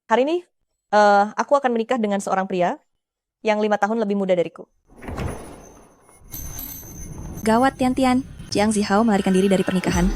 Hari ini, aku akan menikah dengan seorang pria yang 5 tahun lebih muda dariku. Gawat, Tian-Tian. Jiang Zihao melarikan diri dari pernikahan.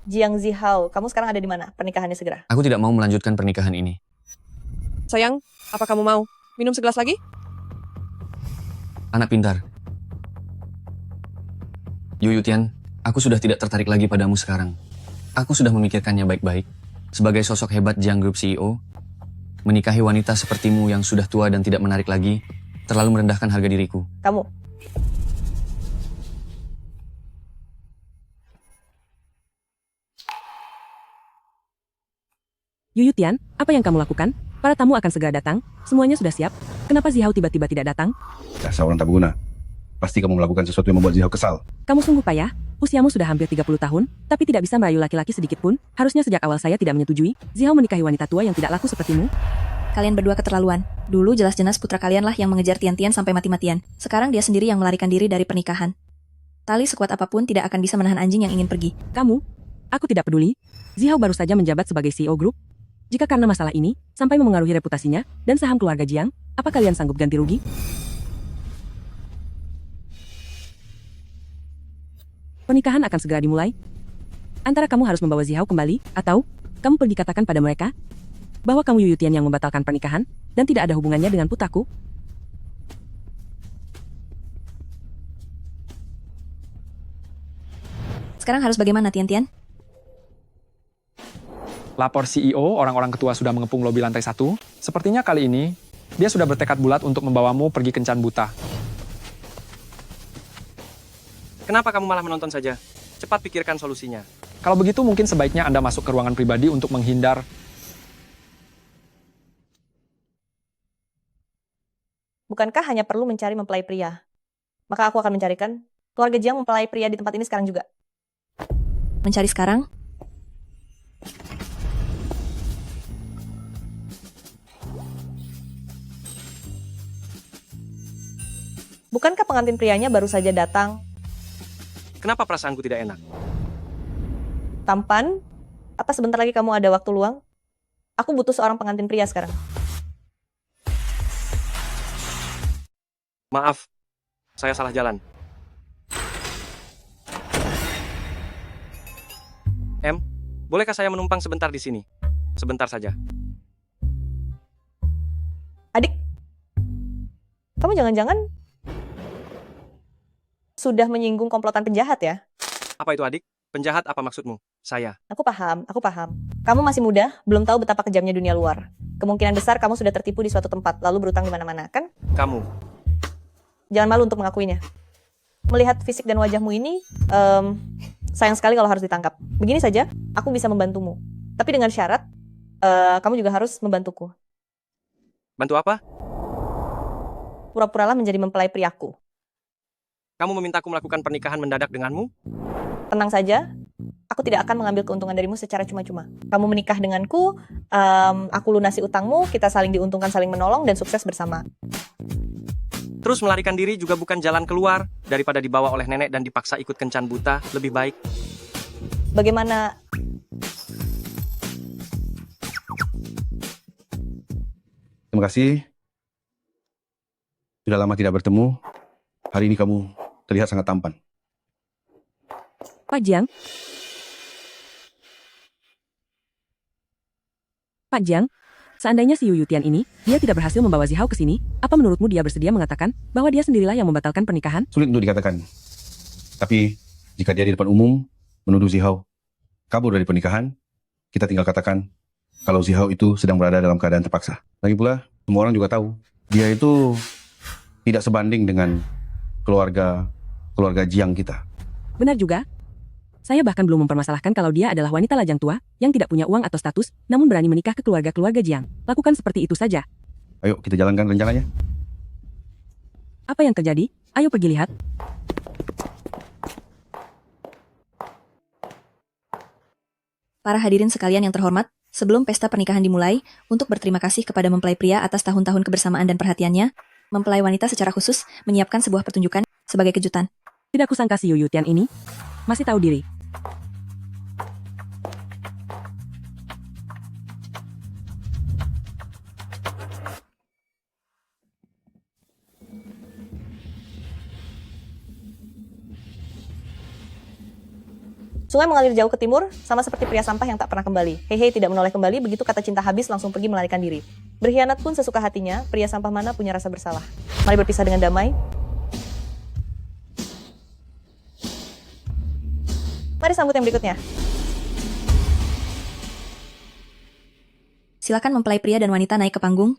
Jiang Zihao, kamu sekarang ada di mana? Pernikahannya segera. Aku tidak mau melanjutkan pernikahan ini. Sayang, apa kamu mau minum segelas lagi? Anak pintar. Yuyutian, aku sudah tidak tertarik lagi padamu sekarang. Aku sudah memikirkannya baik-baik. Sebagai sosok hebat Jiang Group CEO, menikahi wanita sepertimu yang sudah tua dan tidak menarik lagi, terlalu merendahkan harga diriku. Kamu. Yuyutian, apa yang kamu lakukan? Para tamu akan segera datang. Semuanya sudah siap. Kenapa Zihao tiba-tiba tidak datang? Dasar orang tak berguna. Pasti kamu melakukan sesuatu yang membuat Zihao kesal. Kamu sungguh payah. Usiamu sudah hampir 30 tahun, tapi tidak bisa merayu laki-laki sedikit pun. Harusnya sejak awal saya tidak menyetujui Zihao menikahi wanita tua yang tidak laku sepertimu. Kalian berdua keterlaluan. Dulu jelas-jelas putra kalian lah yang mengejar Tian-Tian sampai mati-matian. Sekarang dia sendiri yang melarikan diri dari pernikahan. Tali sekuat apapun tidak akan bisa menahan anjing yang ingin pergi. Kamu? Aku tidak peduli. Zihao baru saja menjabat sebagai CEO grup. Jika karena masalah ini, sampai memengaruhi reputasinya dan saham keluarga Jiang, apa kalian sanggup ganti rugi? Pernikahan akan segera dimulai. Antara kamu harus membawa Zihao kembali, atau kamu pergi katakan pada mereka bahwa kamu Yuyutian yang membatalkan pernikahan dan tidak ada hubungannya dengan putraku. Sekarang harus bagaimana, Tian-Tian? Lapor CEO, orang-orang ketua sudah mengepung lobi lantai 1. Sepertinya kali ini, dia sudah bertekad bulat untuk membawamu pergi kencan buta. Kenapa kamu malah menonton saja? Cepat pikirkan solusinya. Kalau begitu mungkin sebaiknya Anda masuk ke ruangan pribadi untuk menghindar. Bukankah hanya perlu mencari mempelai pria? Maka aku akan mencarikan keluarga Jiang mempelai pria di tempat ini sekarang juga. Mencari sekarang? Bukankah pengantin prianya baru saja datang? Kenapa perasaanku tidak enak? Tampan? Apa sebentar lagi kamu ada waktu luang? Aku butuh seorang pengantin pria sekarang. Maaf, saya salah jalan. Bolehkah saya menumpang sebentar di sini? Sebentar saja. Adik, kamu jangan-jangan sudah menyinggung komplotan penjahat ya? Apa itu adik? Penjahat apa maksudmu? Saya. Aku paham. Kamu masih muda, belum tahu betapa kejamnya dunia luar. Kemungkinan besar kamu sudah tertipu di suatu tempat, lalu berutang di mana-mana, kan? Kamu. Jangan malu untuk mengakuinya. Melihat fisik dan wajahmu ini, sayang sekali kalau harus ditangkap. Begini saja, aku bisa membantumu. Tapi dengan syarat, kamu juga harus membantuku. Bantu apa? Pura-puralah menjadi mempelai priaku. Kamu memintaku melakukan pernikahan mendadak denganmu? Tenang saja, aku tidak akan mengambil keuntungan darimu secara cuma-cuma. Kamu menikah denganku, aku lunasi utangmu, kita saling diuntungkan, saling menolong, dan sukses bersama. Terus melarikan diri juga bukan jalan keluar. Daripada dibawa oleh nenek dan dipaksa ikut kencan buta, lebih baik. Bagaimana? Terima kasih. Sudah lama tidak bertemu. Hari ini kamu terlihat sangat tampan. Pak Jiang? Pak Jiang, seandainya si Yuyutian ini, dia tidak berhasil membawa Zihao ke sini, apa menurutmu dia bersedia mengatakan bahwa dia sendirilah yang membatalkan pernikahan? Sulit untuk dikatakan. Tapi, jika dia di depan umum, menuduh Zihao kabur dari pernikahan, kita tinggal katakan kalau Zihao itu sedang berada dalam keadaan terpaksa. Lagi pula, semua orang juga tahu, dia itu tidak sebanding dengan keluarga Jiang kita. Benar juga. Saya bahkan belum mempermasalahkan kalau dia adalah wanita lajang tua, yang tidak punya uang atau status, namun berani menikah ke keluarga-keluarga Jiang. Lakukan seperti itu saja. Ayo kita jalankan rencananya. Apa yang terjadi? Ayo pergi lihat. Para hadirin sekalian yang terhormat, sebelum pesta pernikahan dimulai, untuk berterima kasih kepada mempelai pria atas tahun-tahun kebersamaan dan perhatiannya, mempelai wanita secara khusus menyiapkan sebuah pertunjukan sebagai kejutan. Tidak kusangka si Yu Tian ini masih tahu diri. Sungai mengalir jauh ke timur, sama seperti pria sampah yang tak pernah kembali. Hehe tidak menoleh kembali, begitu kata cinta habis langsung pergi melarikan diri. Berkhianat pun sesuka hatinya, pria sampah mana punya rasa bersalah. Mari berpisah dengan damai. Mari sambut yang berikutnya. Silakan mempelai pria dan wanita naik ke panggung.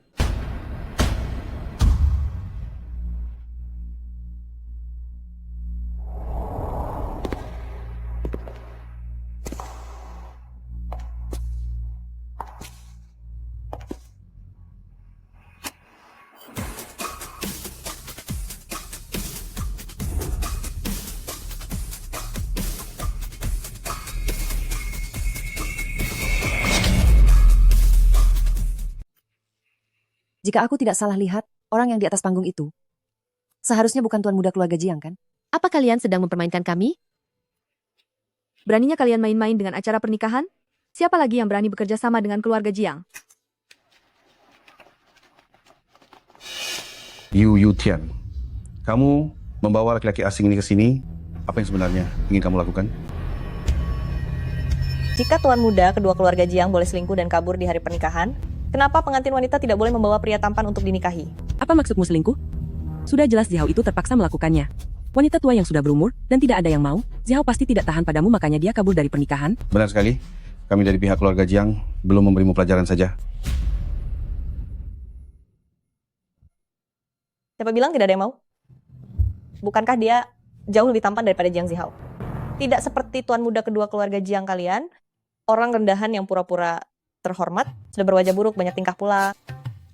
Jika aku tidak salah lihat, orang yang di atas panggung itu seharusnya bukan tuan muda keluarga Jiang, kan? Apa kalian sedang mempermainkan kami? Beraninya kalian main-main dengan acara pernikahan? Siapa lagi yang berani bekerja sama dengan keluarga Jiang? Yu Tian, kamu membawa laki-laki asing ini ke sini. Apa yang sebenarnya ingin kamu lakukan? Jika tuan muda kedua keluarga Jiang boleh selingkuh dan kabur di hari pernikahan, kenapa pengantin wanita tidak boleh membawa pria tampan untuk dinikahi? Apa maksudmu selingkuh? Sudah jelas Zihao itu terpaksa melakukannya. Wanita tua yang sudah berumur dan tidak ada yang mau, Zihao pasti tidak tahan padamu makanya dia kabur dari pernikahan. Benar sekali. Kami dari pihak keluarga Jiang belum memberimu pelajaran saja. Siapa bilang tidak ada yang mau? Bukankah dia jauh lebih tampan daripada Jiang Zihao? Tidak seperti tuan muda kedua keluarga Jiang kalian, orang rendahan yang pura-pura terhormat, sudah berwajah buruk, banyak tingkah pula.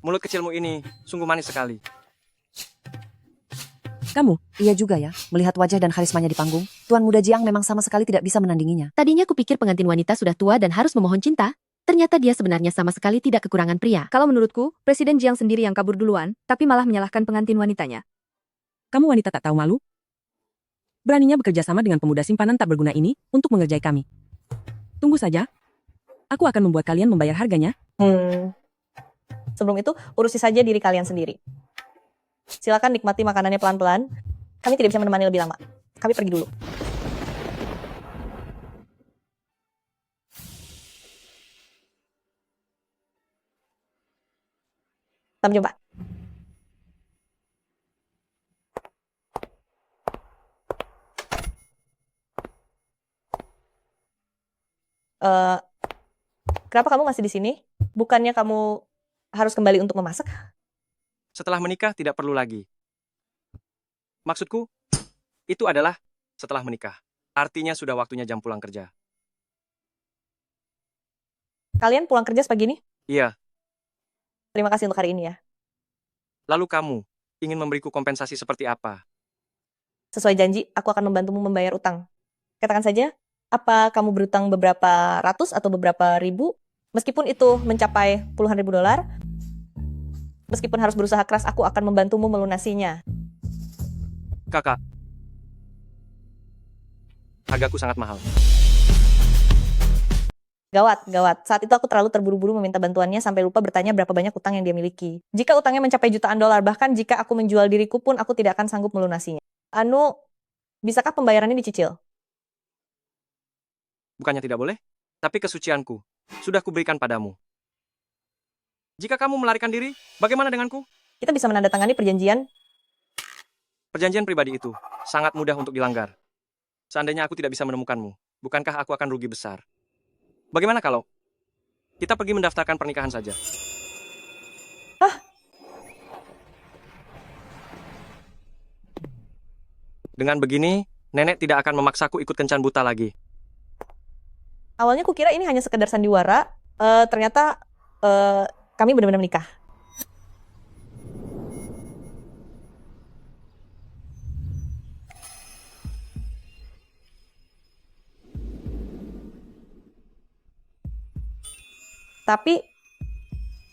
Mulut kecilmu ini sungguh manis sekali. Kamu, Iya juga ya, melihat wajah dan karismanya di panggung, tuan muda Jiang memang sama sekali tidak bisa menandinginya. Tadinya kupikir pengantin wanita sudah tua dan harus memohon cinta. Ternyata dia sebenarnya sama sekali tidak kekurangan pria. Kalau menurutku, Presiden Jiang sendiri yang kabur duluan, tapi malah menyalahkan pengantin wanitanya. kamu wanita tak tahu malu? Beraninya bekerja sama dengan pemuda simpanan tak berguna ini untuk mengerjai kami. Tunggu saja. Aku akan membuat kalian membayar harganya. Sebelum itu, urusi saja diri kalian sendiri. Silakan nikmati makanannya pelan-pelan. Kami tidak bisa menemani lebih lama. Kami pergi dulu. Sampai jumpa. Kenapa kamu masih di sini? Bukannya kamu harus kembali untuk memasak? Setelah menikah tidak perlu lagi. Maksudku, itu adalah setelah menikah. Artinya sudah waktunya jam pulang kerja. Kalian pulang kerja sepagi ini? Iya, Terima kasih untuk hari ini ya. lalu kamu ingin memberiku kompensasi seperti apa? Sesuai janji, aku akan membantumu membayar utang. Katakan saja, apa kamu berutang beberapa ratus atau beberapa ribu? Meskipun itu mencapai puluhan ribu dolar, meskipun harus berusaha keras, aku akan membantumu melunasinya. Kakak, hargaku sangat mahal. Gawat, gawat. Saat itu aku terlalu terburu-buru meminta bantuannya sampai lupa bertanya berapa banyak utang yang dia miliki. Jika utangnya mencapai jutaan dolar, bahkan jika aku menjual diriku pun aku tidak akan sanggup melunasinya. Anu, bisakah pembayarannya dicicil? Bukannya tidak boleh, tapi kesucianku sudah kuberikan padamu. Jika kamu melarikan diri, bagaimana denganku? Kita bisa menandatangani perjanjian. Perjanjian pribadi itu sangat mudah untuk dilanggar. Seandainya aku tidak bisa menemukanmu, bukankah aku akan rugi besar? Bagaimana kalau kita pergi mendaftarkan pernikahan saja? Dengan begini, nenek tidak akan memaksaku ikut kencan buta lagi. Awalnya kukira ini hanya sekedar sandiwara, ternyata kami benar-benar menikah. Tapi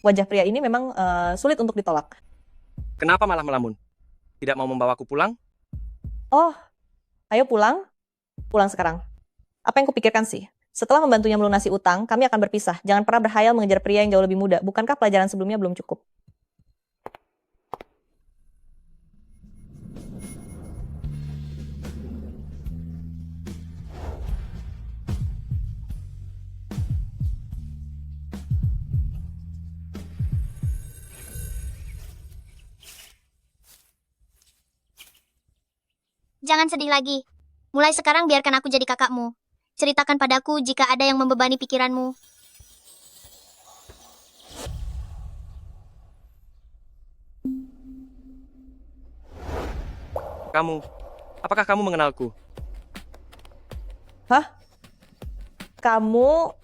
wajah pria ini memang sulit untuk ditolak. Kenapa malah melamun? Tidak mau membawaku pulang? Oh, ayo pulang. Pulang sekarang. Apa yang kupikirkan sih? Setelah membantunya melunasi utang, kami akan berpisah. Jangan pernah berhayal mengejar pria yang jauh lebih muda. Bukankah pelajaran sebelumnya belum cukup? Jangan sedih lagi. Mulai sekarang biarkan aku jadi kakakmu. Ceritakan padaku jika ada yang membebani pikiranmu. Apakah kamu mengenalku? Hah? Kamu...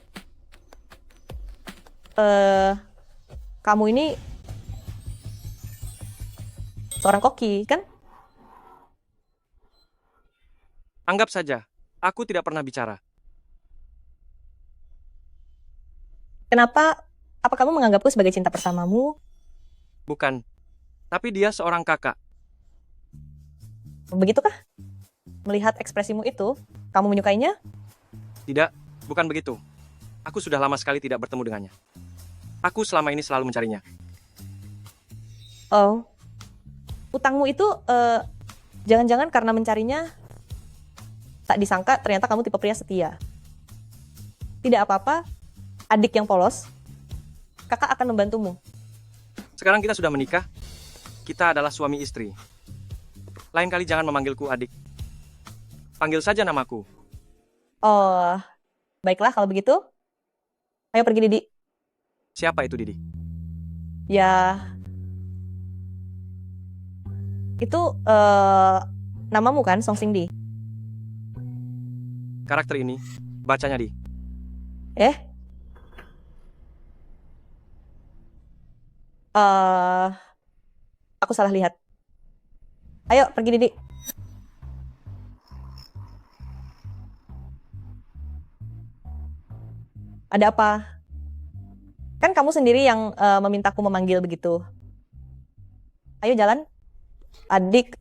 kamu ini... seorang koki, kan? Anggap saja, aku tidak pernah bicara. Kenapa? Apa kamu menganggapku sebagai cinta pertamamu? Bukan. Tapi dia seorang kakak. Begitukah? Melihat ekspresimu itu, kamu menyukainya? Tidak, bukan begitu. Aku sudah lama sekali tidak bertemu dengannya. Aku selama ini selalu mencarinya. Oh. Utangmu itu, jangan-jangan karena mencarinya, tak disangka ternyata kamu tipe pria setia. Tidak apa-apa, adik yang polos, kakak akan membantumu. Sekarang kita sudah menikah. Kita adalah suami istri. Lain kali jangan memanggilku adik. Panggil saja namaku. Oh, baiklah kalau begitu. Ayo pergi, Didi. Siapa itu Didi? Ya, itu namamu kan, Song Singdi? Karakter ini, bacanya Di. Eh? Aku salah lihat. Ayo pergi, Didi. Ada apa? Kan kamu sendiri yang memintaku memanggil begitu. Ayo jalan. Adik.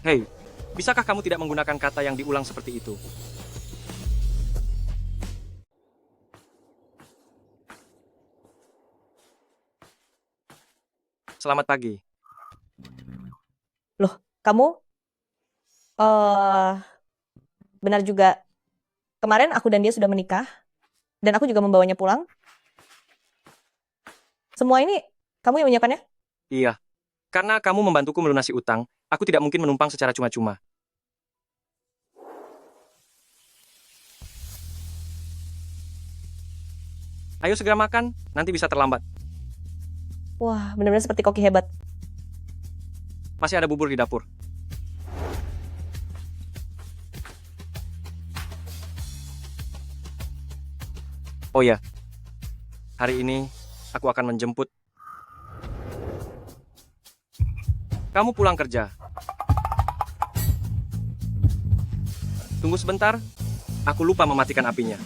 Hei, bisakah kamu tidak menggunakan kata yang diulang seperti itu? Selamat pagi. Loh, kamu? Benar juga. Kemarin aku dan dia sudah menikah. Dan aku juga membawanya pulang. Semua ini kamu yang menyiapkannya? Iya, karena kamu membantuku melunasi utang, aku tidak mungkin menumpang secara cuma-cuma. Ayo segera makan, nanti bisa terlambat. Wah, benar-benar seperti koki hebat. Masih ada bubur di dapur. Oh ya, hari ini aku akan menjemput. Kamu pulang kerja. Tunggu sebentar, aku lupa mematikan apinya.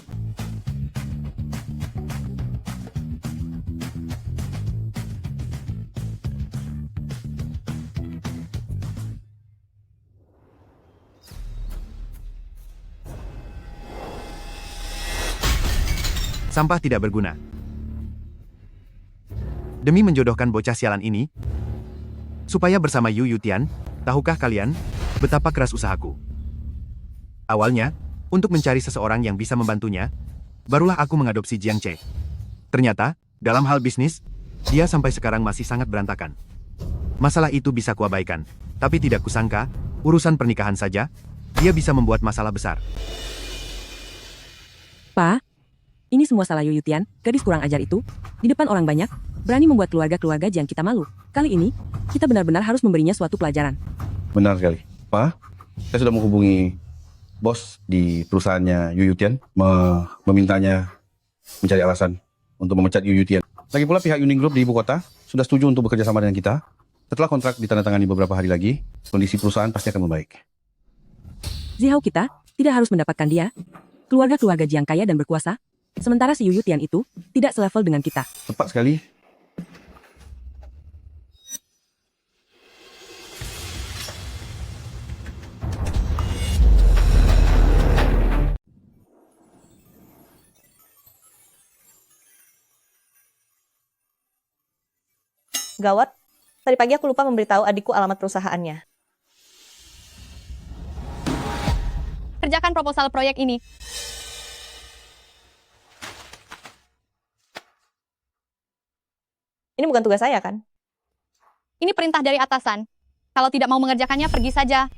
Sampah tidak berguna. Demi menjodohkan bocah sialan ini, supaya bersama Yu Yutian, tahukah kalian betapa keras usahaku? Awalnya, untuk mencari seseorang yang bisa membantunya, barulah aku mengadopsi Jiang Che. Ternyata, dalam hal bisnis, dia sampai sekarang masih sangat berantakan. Masalah itu bisa kuabaikan, tapi tidak kusangka, urusan pernikahan saja, dia bisa membuat masalah besar. Pa, ini semua salah Yuyutian, gadis kurang ajar itu. Di depan orang banyak, berani membuat keluarga-keluarga Jiang kita malu. Kali ini, kita benar-benar harus memberinya suatu pelajaran. Benar sekali. Pak, saya sudah menghubungi bos di perusahaannya Yu Yutian, memintanya mencari alasan untuk memecat Yu Yutian. Lagi pula pihak Yuning Group di ibu kota sudah setuju untuk bekerja sama dengan kita. Setelah kontrak ditandatangani beberapa hari lagi, kondisi perusahaan pasti akan membaik. Zihao kita tidak harus mendapatkan dia. Keluarga-keluarga Jiang kaya dan berkuasa Sementara si Yuyu Tian itu tidak selevel dengan kita. Tepat sekali. Gawat, tadi pagi aku lupa memberitahu adikku alamat perusahaannya. Kerjakan proposal proyek ini. Ini bukan tugas saya, kan? Ini perintah dari atasan. Kalau tidak mau mengerjakannya, pergi saja.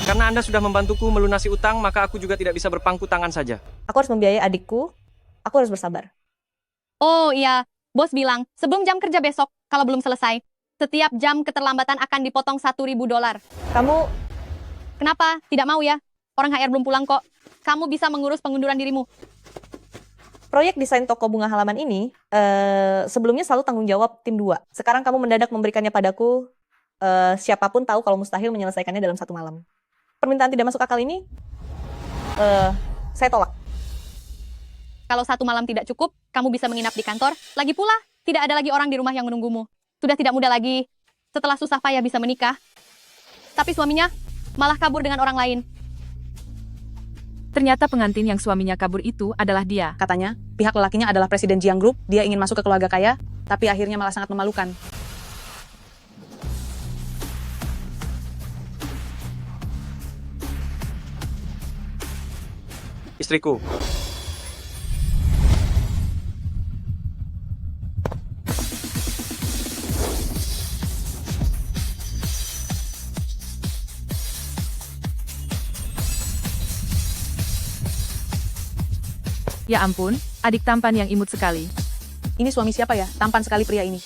Karena Anda sudah membantuku melunasi utang, maka aku juga tidak bisa berpangku tangan saja. Aku harus membiayai adikku, aku harus bersabar. Oh iya, bos bilang, sebelum jam kerja besok, kalau belum selesai, setiap jam keterlambatan akan dipotong $1.000. Kamu, Kenapa? Tidak mau ya? Orang HR belum pulang kok. Kamu bisa mengurus pengunduran dirimu. proyek desain toko bunga halaman ini, sebelumnya selalu tanggung jawab tim 2. Sekarang kamu mendadak memberikannya padaku, siapapun tahu kalau mustahil menyelesaikannya dalam 1 malam. Permintaan tidak masuk akal ini, saya tolak. Kalau 1 malam tidak cukup, kamu bisa menginap di kantor. Lagi pula, tidak ada lagi orang di rumah yang menunggumu. Sudah tidak mudah lagi. Setelah susah payah bisa menikah. Tapi suaminya malah kabur dengan orang lain. Ternyata pengantin yang suaminya kabur itu adalah dia. Katanya, pihak lelakinya adalah presiden Jiang Group, dia ingin masuk ke keluarga kaya, tapi akhirnya malah sangat memalukan. Istriku. Ya ampun, adik tampan yang imut sekali. Ini suami siapa ya? Tampan sekali pria ini.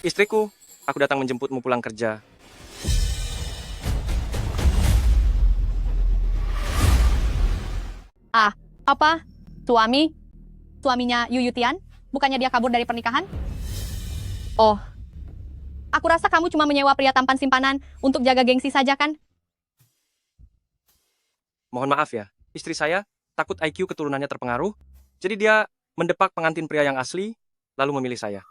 Istriku, aku datang menjemputmu pulang kerja. Ah, apa? Suami? Suaminya Yuyu Tian? Bukannya dia kabur dari pernikahan? Oh, aku rasa kamu cuma menyewa pria tampan simpanan untuk jaga gengsi saja kan? Mohon maaf ya, istri saya takut IQ keturunannya terpengaruh, jadi dia mendepak pengantin pria yang asli, lalu memilih saya.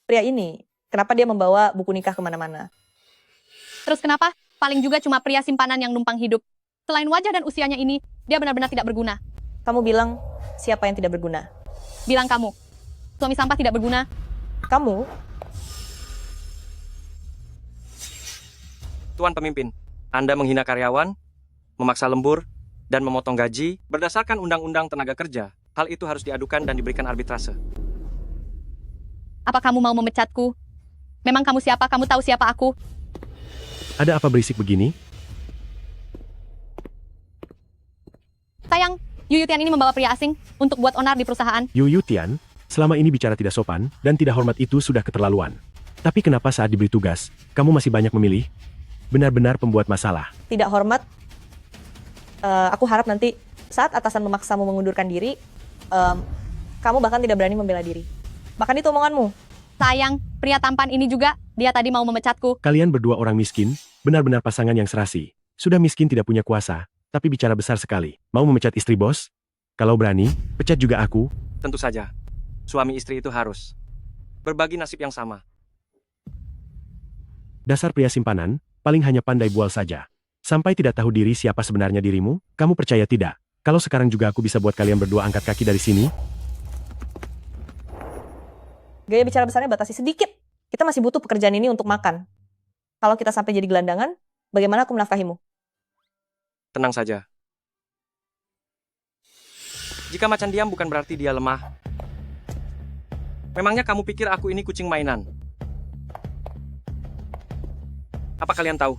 Pria ini, kenapa dia membawa buku nikah kemana-mana? Terus kenapa? Paling juga cuma pria simpanan yang numpang hidup. Selain wajah dan usianya ini, dia benar-benar tidak berguna. Kamu bilang, siapa yang tidak berguna? Bilang kamu. Suami sampah tidak berguna. Kamu? Tuan pemimpin, Anda menghina karyawan, memaksa lembur, dan memotong gaji berdasarkan Undang-Undang Tenaga Kerja. Hal itu harus diadukan dan diberikan arbitrase. Apa kamu mau memecatku? Memang kamu siapa? Kamu tahu siapa aku? Ada apa berisik begini? Sayang, Yuyu Tian ini membawa pria asing untuk buat onar di perusahaan. Yuyu Tian, selama ini bicara tidak sopan dan tidak hormat itu sudah keterlaluan. Tapi kenapa saat diberi tugas, kamu masih banyak memilih? Benar-benar pembuat masalah. Tidak hormat. Aku harap nanti saat atasan memaksamu mengundurkan diri, kamu bahkan tidak berani membela diri. Bahkan itu omonganmu. Sayang, pria tampan ini juga, dia tadi mau memecatku. Kalian berdua orang miskin, benar-benar pasangan yang serasi. Sudah miskin tidak punya kuasa, tapi bicara besar sekali. Mau memecat istri bos? Kalau berani, pecat juga aku. Tentu saja, suami istri itu harus berbagi nasib yang sama. Dasar pria simpanan, paling hanya pandai bual saja. Sampai tidak tahu diri siapa sebenarnya dirimu, kamu percaya tidak? Kalau sekarang juga aku bisa buat kalian berdua angkat kaki dari sini? Gaya bicara besarnya batasi sedikit. Kita masih butuh pekerjaan ini untuk makan. Kalau kita sampai jadi gelandangan, bagaimana aku menafkahimu? Tenang saja. Jika macan diam bukan berarti dia lemah. Memangnya kamu pikir aku ini kucing mainan? Apa kalian tahu?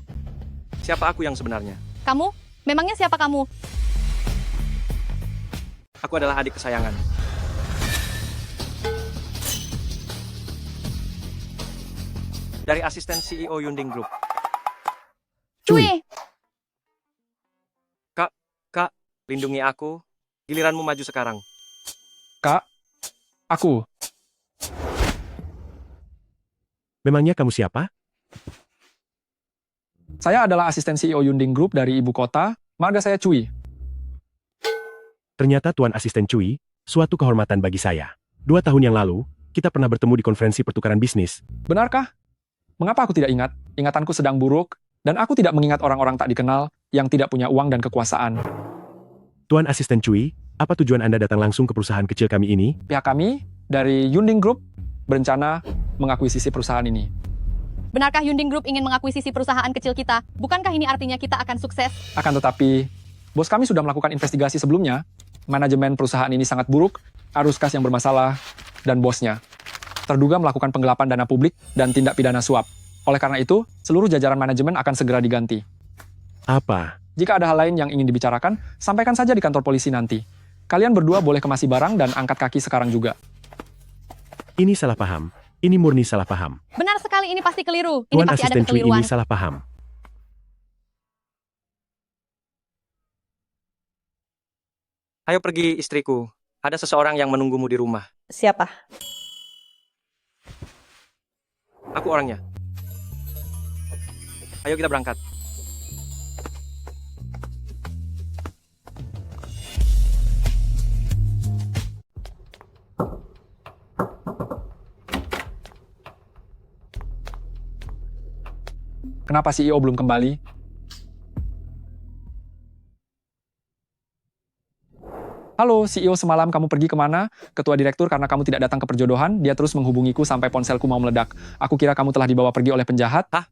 Siapa aku yang sebenarnya? Kamu? Memangnya siapa kamu? Aku adalah adik kesayangan. Dari asisten CEO Yunding Group. Cuy! Kak, lindungi aku. Giliranmu maju sekarang. Kak, aku. Memangnya kamu siapa? Saya adalah asisten CEO Yunding Group dari ibu kota. Marga saya Cui. Ternyata Tuan Asisten Cui, suatu kehormatan bagi saya. 2 tahun yang lalu, kita pernah bertemu di konferensi pertukaran bisnis. Benarkah? Mengapa aku tidak ingat? Ingatanku sedang buruk, dan aku tidak mengingat orang-orang tak dikenal yang tidak punya uang dan kekuasaan. Tuan Asisten Cui, apa tujuan Anda datang langsung ke perusahaan kecil kami ini? Pihak kami dari Yunding Group berencana mengakuisisi perusahaan ini. Benarkah Yunding Group ingin mengakuisisi perusahaan kecil kita? Bukankah ini artinya kita akan sukses? Akan tetapi, bos kami sudah melakukan investigasi sebelumnya. Manajemen perusahaan ini sangat buruk, arus kas yang bermasalah, dan bosnya terduga melakukan penggelapan dana publik dan tindak pidana suap. Oleh karena itu, seluruh jajaran manajemen akan segera diganti. Apa? Jika ada hal lain yang ingin dibicarakan, sampaikan saja di kantor polisi nanti. Kalian berdua boleh kemasi barang dan angkat kaki sekarang juga. Ini salah paham. Ini murni salah paham. Benar sekali, ini pasti keliru. Ini Tuan pasti ada Asisten Cui kekeliruan. ini salah paham. Ayo pergi, istriku. Ada seseorang yang menunggumu di rumah. Siapa? Aku orangnya. Ayo kita berangkat. Kenapa CEO belum kembali? Halo, CEO, semalam kamu pergi kemana? Ketua direktur, karena kamu tidak datang ke perjodohan, dia terus menghubungiku sampai ponselku mau meledak. Aku kira kamu telah dibawa pergi oleh penjahat. Hah?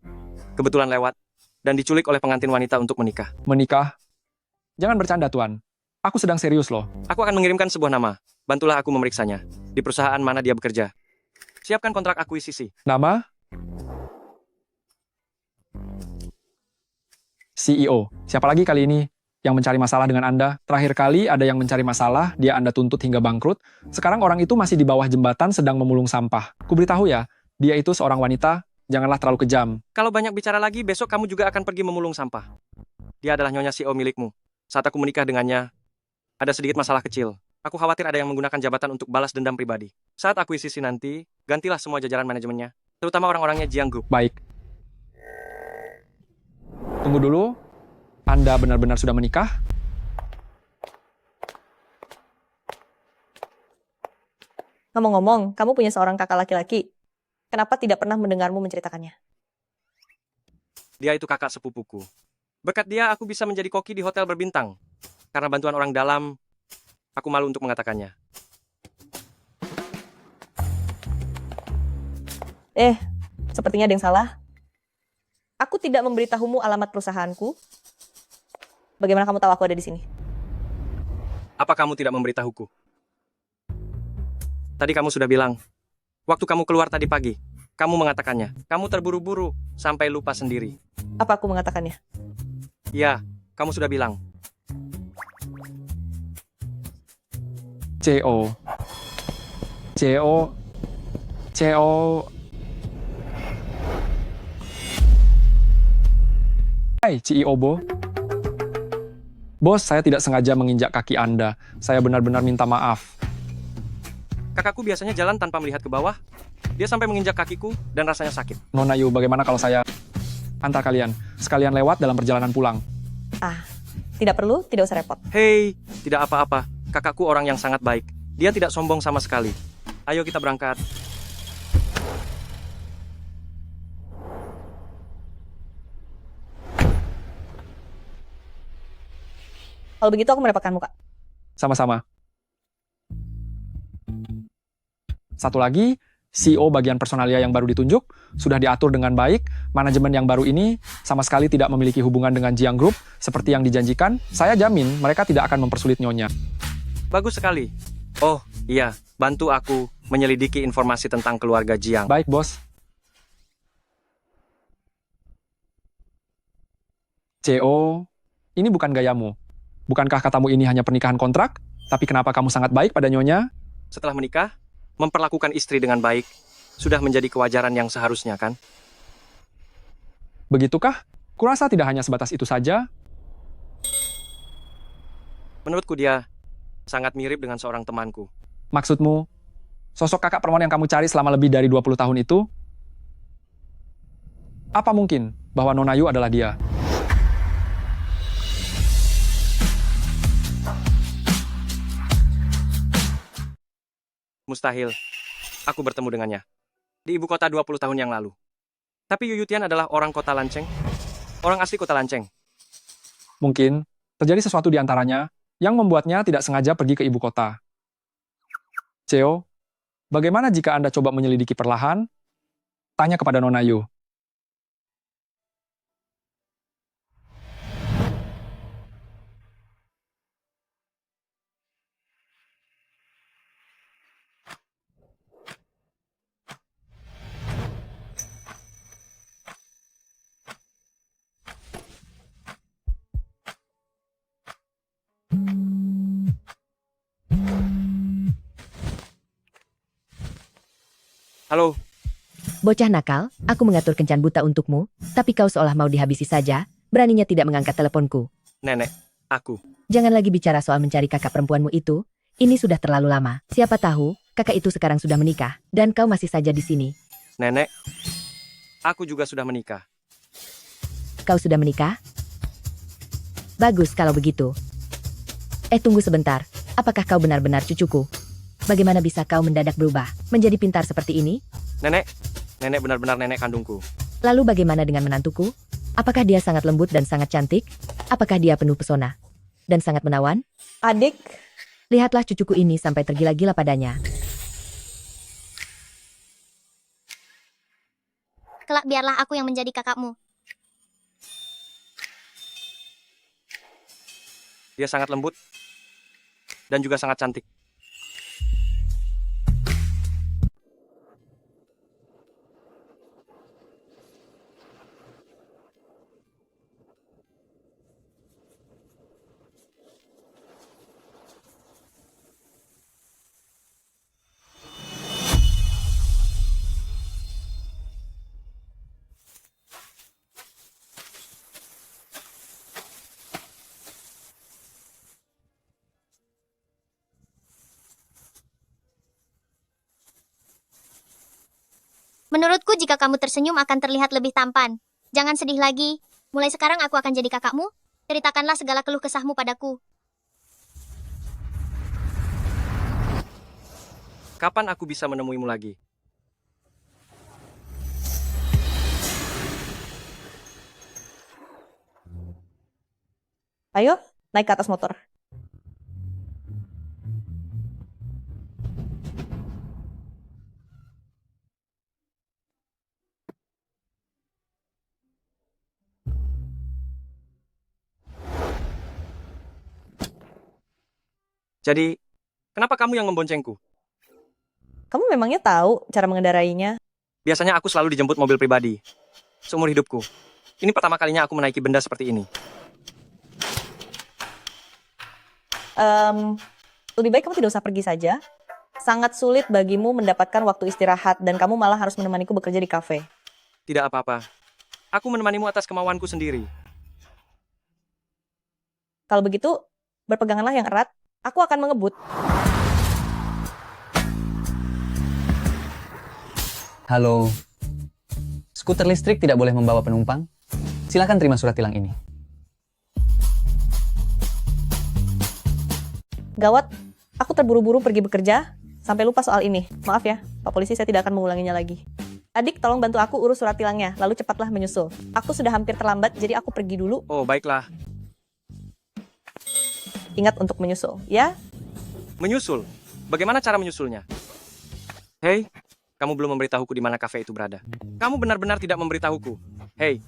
Kebetulan lewat. Dan diculik oleh pengantin wanita untuk menikah. Menikah? Jangan bercanda, Tuan. Aku sedang serius loh. Aku akan mengirimkan sebuah nama. Bantulah aku memeriksanya. Di perusahaan mana dia bekerja. Siapkan kontrak akuisisi. Nama? CEO. Siapa lagi kali ini yang mencari masalah dengan Anda? Terakhir kali ada yang mencari masalah, dia Anda tuntut hingga bangkrut. Sekarang orang itu masih di bawah jembatan sedang memulung sampah. Kuberitahu ya, dia itu seorang wanita, janganlah terlalu kejam. Kalau banyak bicara lagi, besok kamu juga akan pergi memulung sampah. Dia adalah nyonya CEO milikmu. Saat aku menikah dengannya, ada sedikit masalah kecil. Aku khawatir ada yang menggunakan jabatan untuk balas dendam pribadi. Saat akuisisi nanti, gantilah semua jajaran manajemennya, terutama orang-orangnya Jiang Group. Baik. Tunggu dulu, Anda benar-benar sudah menikah? Ngomong-ngomong, kamu punya seorang kakak laki-laki. Kenapa tidak pernah mendengarmu menceritakannya? Dia itu kakak sepupuku. Berkat dia, aku bisa menjadi koki di hotel berbintang. Karena bantuan orang dalam, aku malu untuk mengatakannya. Sepertinya ada yang salah. Aku tidak memberitahumu alamat perusahaanku. Bagaimana kamu tahu aku ada di sini? Apa kamu tidak memberitahuku? Tadi kamu sudah bilang, waktu kamu keluar tadi pagi, kamu mengatakannya. Kamu terburu-buru, sampai lupa sendiri. Apa aku mengatakannya? Ya, kamu sudah bilang. CO. Hai, CEO Bo. Bos, saya tidak sengaja menginjak kaki Anda. Saya benar-benar minta maaf. Kakakku biasanya jalan tanpa melihat ke bawah. Dia sampai menginjak kakiku dan rasanya sakit. Nona Yu, bagaimana kalau saya antar kalian? Sekalian lewat dalam perjalanan pulang. Tidak perlu, tidak usah repot. Hei, tidak apa-apa. Kakakku orang yang sangat baik. Dia tidak sombong sama sekali. Ayo kita berangkat. Kalau begitu aku merepotkanmu, Kak. Sama-sama. Satu lagi, CEO bagian personalia yang baru ditunjuk sudah diatur dengan baik. Manajemen yang baru ini sama sekali tidak memiliki hubungan dengan Jiang Group seperti yang dijanjikan. Saya jamin mereka tidak akan mempersulit nyonya. Bagus sekali. Oh, iya. Bantu aku menyelidiki informasi tentang keluarga Jiang. Baik, bos. CO, ini bukan gayamu. Bukankah katamu ini hanya pernikahan kontrak? Tapi kenapa kamu sangat baik pada nyonya? Setelah menikah, memperlakukan istri dengan baik sudah menjadi kewajaran yang seharusnya, kan? Begitukah? Kurasa tidak hanya sebatas itu saja. Menurutku dia sangat mirip dengan seorang temanku. Maksudmu, sosok kakak perempuan yang kamu cari selama lebih dari 20 tahun itu? Apa mungkin bahwa Nona Yu adalah dia? Mustahil. Aku bertemu dengannya. Di ibu kota 20 tahun yang lalu. Tapi Yu Yutian adalah orang kota Lanceng. Orang asli kota Lanceng. Mungkin terjadi sesuatu di antaranya yang membuatnya tidak sengaja pergi ke ibu kota. Cheo, bagaimana jika Anda coba menyelidiki perlahan? Tanya kepada Nona Yu. Halo, Bocah nakal, aku mengatur kencan buta untukmu, tapi kau seolah mau dihabisi saja, beraninya tidak mengangkat teleponku. Nenek, aku. Jangan lagi bicara soal mencari kakak perempuanmu itu, ini sudah terlalu lama. Siapa tahu, kakak itu sekarang sudah menikah, dan kau masih saja di sini. Nenek, aku juga sudah menikah. Kau sudah menikah? Bagus kalau begitu. Tunggu sebentar, apakah kau benar-benar cucuku? Bagaimana bisa kau mendadak berubah, menjadi pintar seperti ini? Nenek benar-benar nenek kandungku. Lalu bagaimana dengan menantuku? Apakah dia sangat lembut dan sangat cantik? Apakah dia penuh pesona? Dan sangat menawan? Adik, lihatlah cucuku ini sampai tergila-gila padanya. Kelak biarlah aku yang menjadi kakakmu. Dia sangat lembut dan juga sangat cantik. Menurutku jika kamu tersenyum akan terlihat lebih tampan. Jangan sedih lagi. Mulai sekarang aku akan jadi kakakmu. Ceritakanlah segala keluh kesahmu padaku. Kapan aku bisa menemuimu lagi? ayo naik ke atas motor. Jadi, kenapa kamu yang memboncengku? Kamu memangnya tahu cara mengendarainya? Biasanya aku selalu dijemput mobil pribadi. Seumur hidupku. Ini pertama kalinya aku menaiki benda seperti ini. Lebih baik kamu tidak usah pergi saja. Sangat sulit bagimu mendapatkan waktu istirahat dan kamu malah harus menemaniku bekerja di kafe. Tidak apa-apa. Aku menemanimu atas kemauanku sendiri. Kalau begitu, berpeganganlah yang erat. Aku akan mengebut. Halo. Skuter listrik tidak boleh membawa penumpang. Silakan terima surat tilang ini. Gawat, aku terburu-buru pergi bekerja, sampai lupa soal ini. Maaf ya, Pak Polisi, saya tidak akan mengulanginya lagi. Adik, tolong bantu aku urus surat tilangnya, lalu cepatlah menyusul. Aku sudah hampir terlambat, jadi aku pergi dulu. Oh, baiklah. Ingat untuk menyusul, ya? Menyusul? Bagaimana cara menyusulnya? Hei, kamu belum memberitahuku di mana kafe itu berada. Kamu benar-benar tidak memberitahuku. Hei.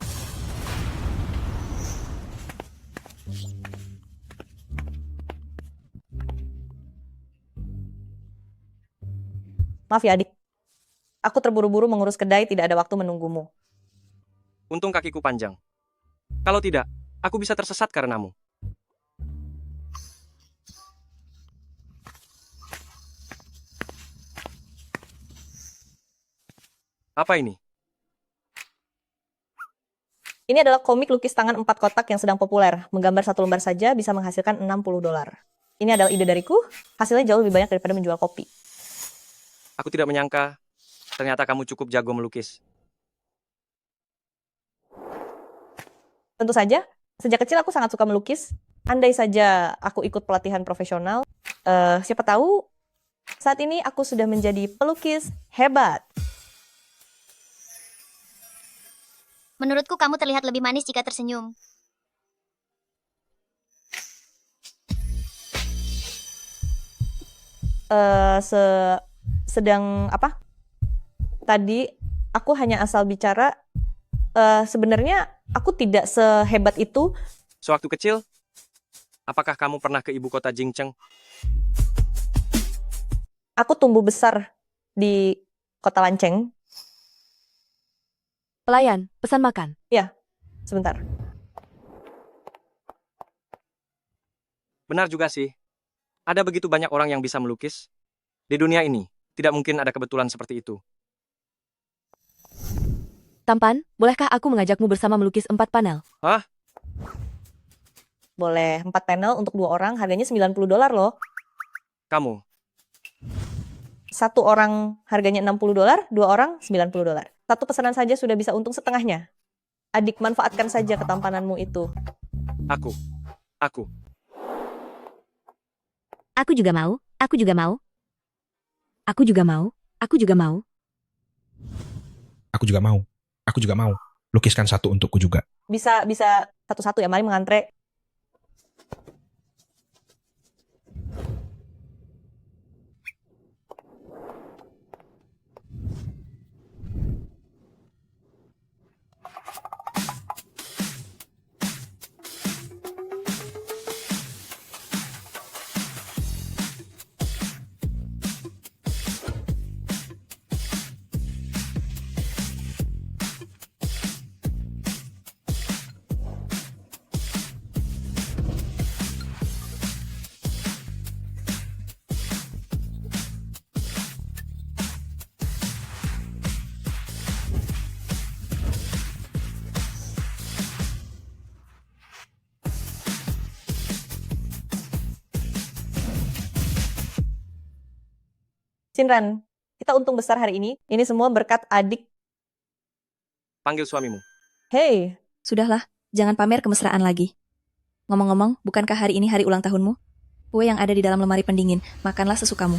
Maaf ya, adik. Aku terburu-buru mengurus kedai, tidak ada waktu menunggumu. Untung kakiku panjang. Kalau tidak, aku bisa tersesat karenamu. Apa ini? Ini adalah komik lukis tangan 4 kotak yang sedang populer. Menggambar 1 lembar saja bisa menghasilkan $60. Ini adalah ide dariku, hasilnya jauh lebih banyak daripada menjual kopi. Aku tidak menyangka, ternyata kamu cukup jago melukis. Tentu saja, sejak kecil aku sangat suka melukis. Andai saja aku ikut pelatihan profesional, siapa tahu Saat ini aku sudah menjadi pelukis hebat. Menurutku kamu terlihat lebih manis jika tersenyum. Sedang apa? Tadi aku hanya asal bicara. Sebenarnya aku tidak sehebat itu. Sewaktu kecil, apakah kamu pernah ke ibu kota Jingcheng? Aku tumbuh besar di kota Lanceng. Pelayan, pesan makan. Ya, sebentar. Benar juga sih. Ada begitu banyak orang yang bisa melukis. Di dunia ini, tidak mungkin ada kebetulan seperti itu. Tampan, bolehkah aku mengajakmu bersama melukis 4 panel? Hah? Boleh, 4 panel untuk 2 orang, harganya $90 loh. Kamu? 1 orang harganya $60, 2 orang $90. Satu pesanan saja sudah bisa untung setengahnya. Adik, manfaatkan saja ketampananmu itu. Aku. Aku juga mau, aku juga mau. Aku juga mau, aku juga mau. Aku juga mau, aku juga mau. Lukiskan satu untukku juga. Bisa satu-satu ya, mari mengantre. Sinran, kita untung besar hari ini. Ini semua berkat adik. Panggil suamimu. Hey. Sudahlah, jangan pamer kemesraan lagi. Ngomong-ngomong, bukankah hari ini hari ulang tahunmu? Kue yang ada di dalam lemari pendingin, makanlah sesukamu.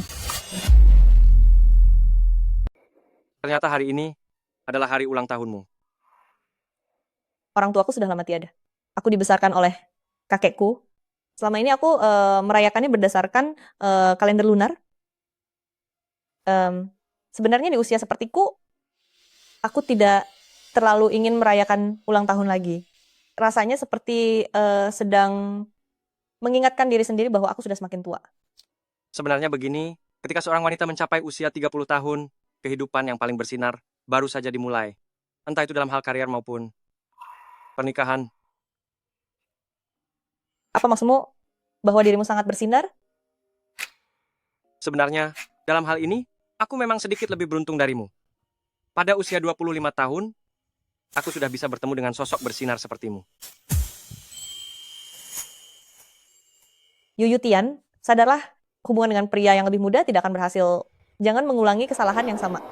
Ternyata hari ini adalah hari ulang tahunmu. Orang tuaku sudah lama tiada. Aku dibesarkan oleh kakekku. Selama ini aku merayakannya berdasarkan kalender lunar. Sebenarnya di usia sepertiku, aku tidak terlalu ingin merayakan ulang tahun lagi. Rasanya seperti sedang mengingatkan diri sendiri bahwa aku sudah semakin tua. Sebenarnya begini, ketika seorang wanita mencapai usia 30 tahun, kehidupan yang paling bersinar baru saja dimulai. Entah itu dalam hal karier maupun pernikahan. Apa maksudmu bahwa dirimu sangat bersinar? Sebenarnya, dalam hal ini, aku memang sedikit lebih beruntung darimu. Pada usia 25 tahun, aku sudah bisa bertemu dengan sosok bersinar sepertimu. Yuyutian, sadarlah hubungan dengan pria yang lebih muda tidak akan berhasil. Jangan mengulangi kesalahan yang sama.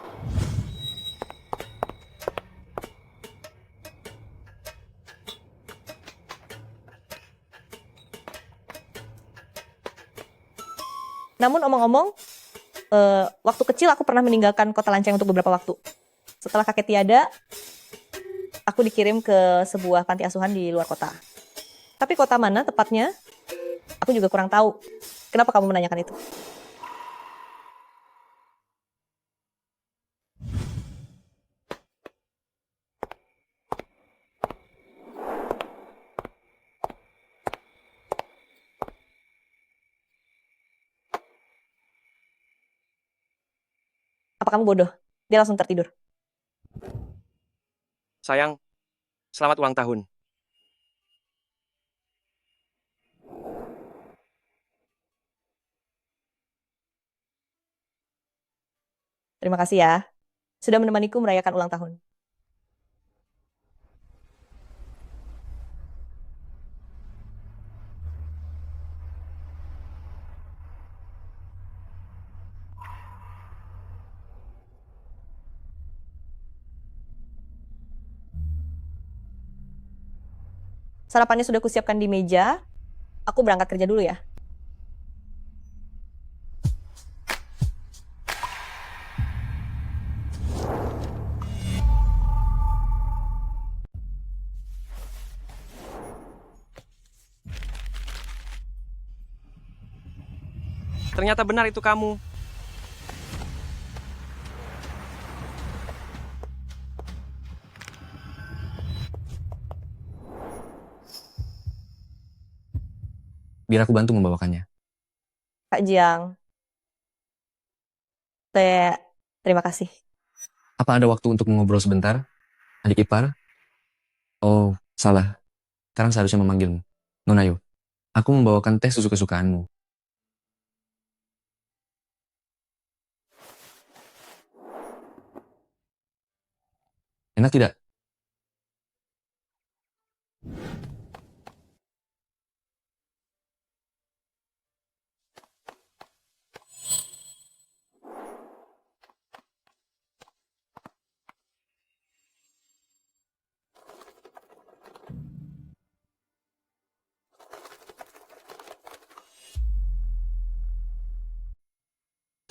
Namun omong-omong, waktu kecil aku pernah meninggalkan kota Lanceng untuk beberapa waktu. Setelah kakek tiada, aku dikirim ke sebuah panti asuhan di luar kota. Tapi kota mana tepatnya, aku juga kurang tahu. Kenapa kamu menanyakan itu? Apa kamu bodoh? Dia langsung tertidur. Sayang, selamat ulang tahun. Terima kasih ya, sudah menemaniku merayakan ulang tahun. Sarapannya sudah kusiapkan di meja. Aku berangkat kerja dulu ya. Ternyata benar itu kamu. Biar aku bantu membawakannya. Kak Jiang, terima kasih. Apa ada waktu untuk mengobrol sebentar, adik ipar? Oh, salah. Sekarang seharusnya memanggilmu. Nona Yu, aku membawakan teh susu kesukaanmu. Enak tidak?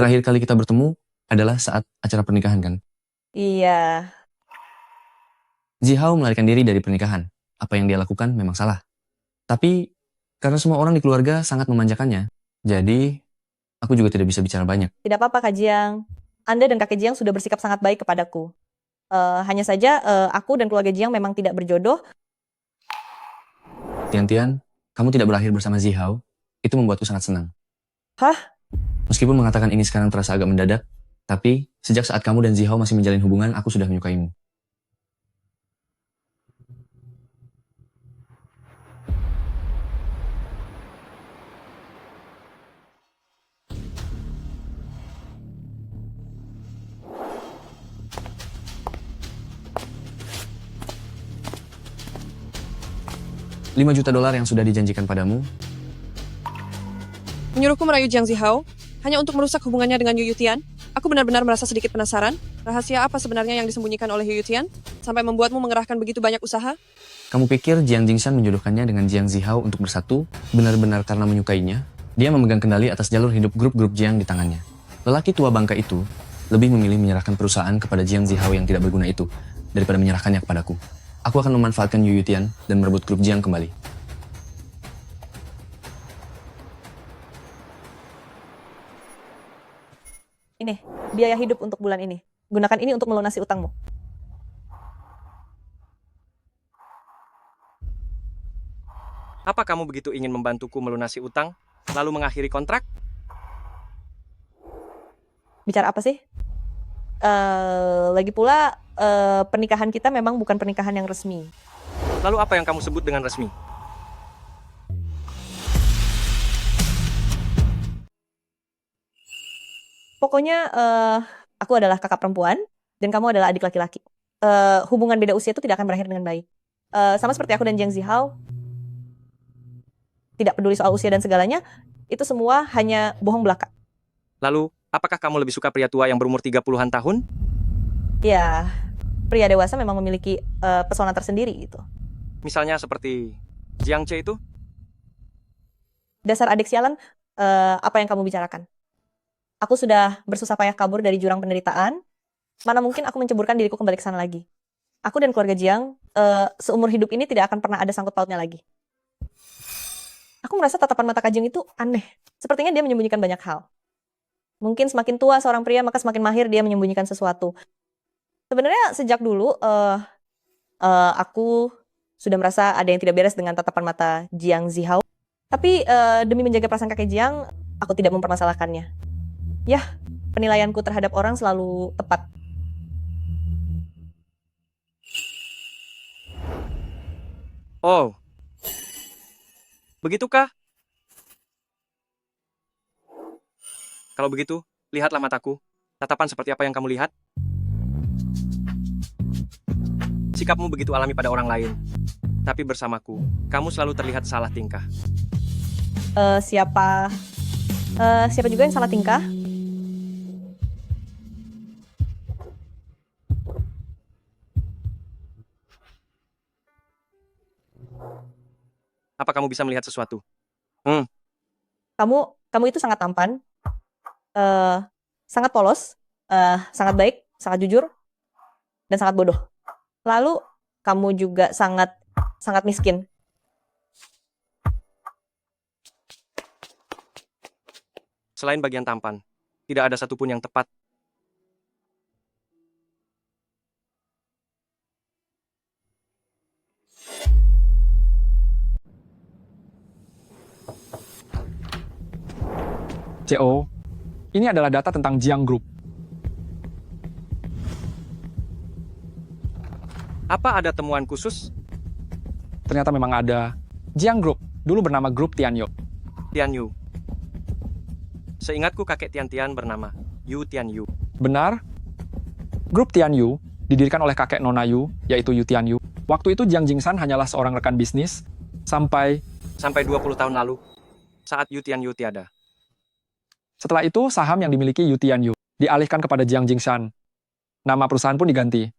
Terakhir kali kita bertemu adalah saat acara pernikahan kan? Iya, Zihao melarikan diri dari pernikahan. Apa yang dia lakukan memang salah. Tapi karena semua orang di keluarga sangat memanjakannya, jadi aku juga tidak bisa bicara banyak. tidak apa-apa Kak Jiang. Anda dan Kakek Jiang sudah bersikap sangat baik kepadaku. Hanya saja aku dan keluarga Jiang memang tidak berjodoh. Tian-Tian, kamu tidak berakhir bersama Zihao, itu membuatku sangat senang. Hah? Meskipun mengatakan ini sekarang terasa agak mendadak, tapi sejak saat kamu dan Zihao masih menjalin hubungan, aku sudah menyukaimu. $5 juta yang sudah dijanjikan padamu, Menyuruhku merayu Jiang Zihao hanya untuk merusak hubungannya dengan Yu Yutian. Aku benar-benar merasa sedikit penasaran. Rahasia apa sebenarnya yang disembunyikan oleh Yu Yutian sampai membuatmu mengerahkan begitu banyak usaha? kamu pikir Jiang Jingshan menjodohkannya dengan Jiang Zihao untuk bersatu benar-benar karena menyukainya? Dia memegang kendali atas jalur hidup grup-grup Jiang di tangannya. Lelaki tua bangka itu lebih memilih menyerahkan perusahaan kepada Jiang Zihao yang tidak berguna itu daripada menyerahkannya kepadaku. Aku akan memanfaatkan Yu Yutian dan merebut grup Jiang kembali. Ini, biaya hidup untuk bulan ini. Gunakan ini untuk melunasi utangmu. Apa kamu begitu ingin membantuku melunasi utang, lalu mengakhiri kontrak? Bicara apa sih? Lagi pula, pernikahan kita memang bukan pernikahan yang resmi. Lalu apa yang kamu sebut dengan resmi? Pokoknya, aku adalah kakak perempuan, dan kamu adalah adik laki-laki. Hubungan beda usia itu tidak akan berakhir dengan baik. Sama seperti aku dan Jiang Zihao, tidak peduli soal usia dan segalanya, itu semua hanya bohong belaka. Lalu, apakah kamu lebih suka pria tua yang berumur 30-an tahun? Ya, pria dewasa memang memiliki pesona tersendiri gitu. Misalnya seperti Jiang Che itu? Dasar adik sialan, apa yang kamu bicarakan? Aku sudah bersusah payah kabur dari jurang penderitaan. Mana mungkin aku menceburkan diriku kembali ke sana lagi. Aku dan keluarga Jiang, seumur hidup ini tidak akan pernah ada sangkut pautnya lagi. Aku merasa tatapan mata Kak Jiang itu aneh. Sepertinya dia menyembunyikan banyak hal. Mungkin semakin tua seorang pria, maka semakin mahir dia menyembunyikan sesuatu. Sebenarnya sejak dulu, aku sudah merasa ada yang tidak beres dengan tatapan mata Jiang Zihao. Tapi demi menjaga perasaan kakek Jiang, aku tidak mempermasalahkannya. Yah, penilaianku terhadap orang selalu tepat. Oh. Begitukah? Kalau begitu, lihatlah mataku. Tatapan seperti apa yang kamu lihat? Sikapmu begitu alami pada orang lain. Tapi bersamaku, kamu selalu terlihat salah tingkah. Siapa juga yang salah tingkah? Apa kamu bisa melihat sesuatu? Kamu itu sangat tampan, sangat polos, sangat baik, sangat jujur, dan sangat bodoh. Lalu kamu juga sangat miskin. Selain bagian tampan, tidak ada satupun yang tepat. CO, ini adalah data tentang Jiang Group. Apa ada temuan khusus? Ternyata memang ada. Jiang Group, dulu bernama Grup Tianyo. Tianyu. Seingatku kakek Tian-Tian bernama Yu Tianyu. Benar? Grup Tianyu didirikan oleh kakek Nona Yu, yaitu Yu Tianyu. Waktu itu Jiang Jingsan hanyalah seorang rekan bisnis, sampai 20 tahun lalu, saat Yu Tianyu tiada. Setelah itu, saham yang dimiliki Yu Tianyu dialihkan kepada Jiang Jingshan. Nama perusahaan pun diganti.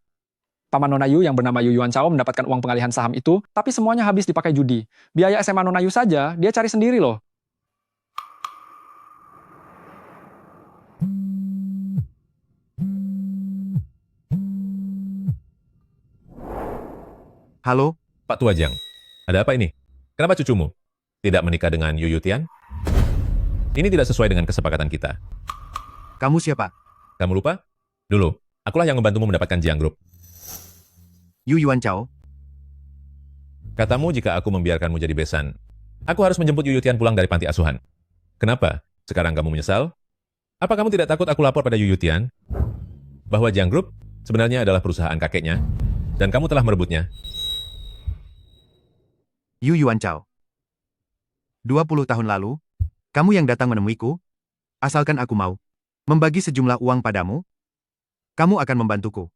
Paman Nona Yu yang bernama Yu Yuan Chao mendapatkan uang pengalihan saham itu, tapi semuanya habis dipakai judi. Biaya SMA Nona Yu saja, dia cari sendiri loh. Halo? Pak Tua Jiang, ada apa ini? Kenapa cucumu tidak menikah dengan Yu Yutian? Ini tidak sesuai dengan kesepakatan kita. Kamu siapa? Kamu lupa? Dulu, akulah yang membantumu mendapatkan Jiang Group. Yu Yuan Chao? Katamu jika aku membiarkanmu jadi besan, aku harus menjemput Yu Yutian pulang dari panti asuhan. Kenapa? Sekarang kamu menyesal? Apa kamu tidak takut aku lapor pada Yu Yutian? Bahwa Jiang Group sebenarnya adalah perusahaan kakeknya, dan kamu telah merebutnya. Yu Yuan Chao. 20 tahun lalu, kamu yang datang menemuiku, asalkan aku mau membagi sejumlah uang padamu, kamu akan membantuku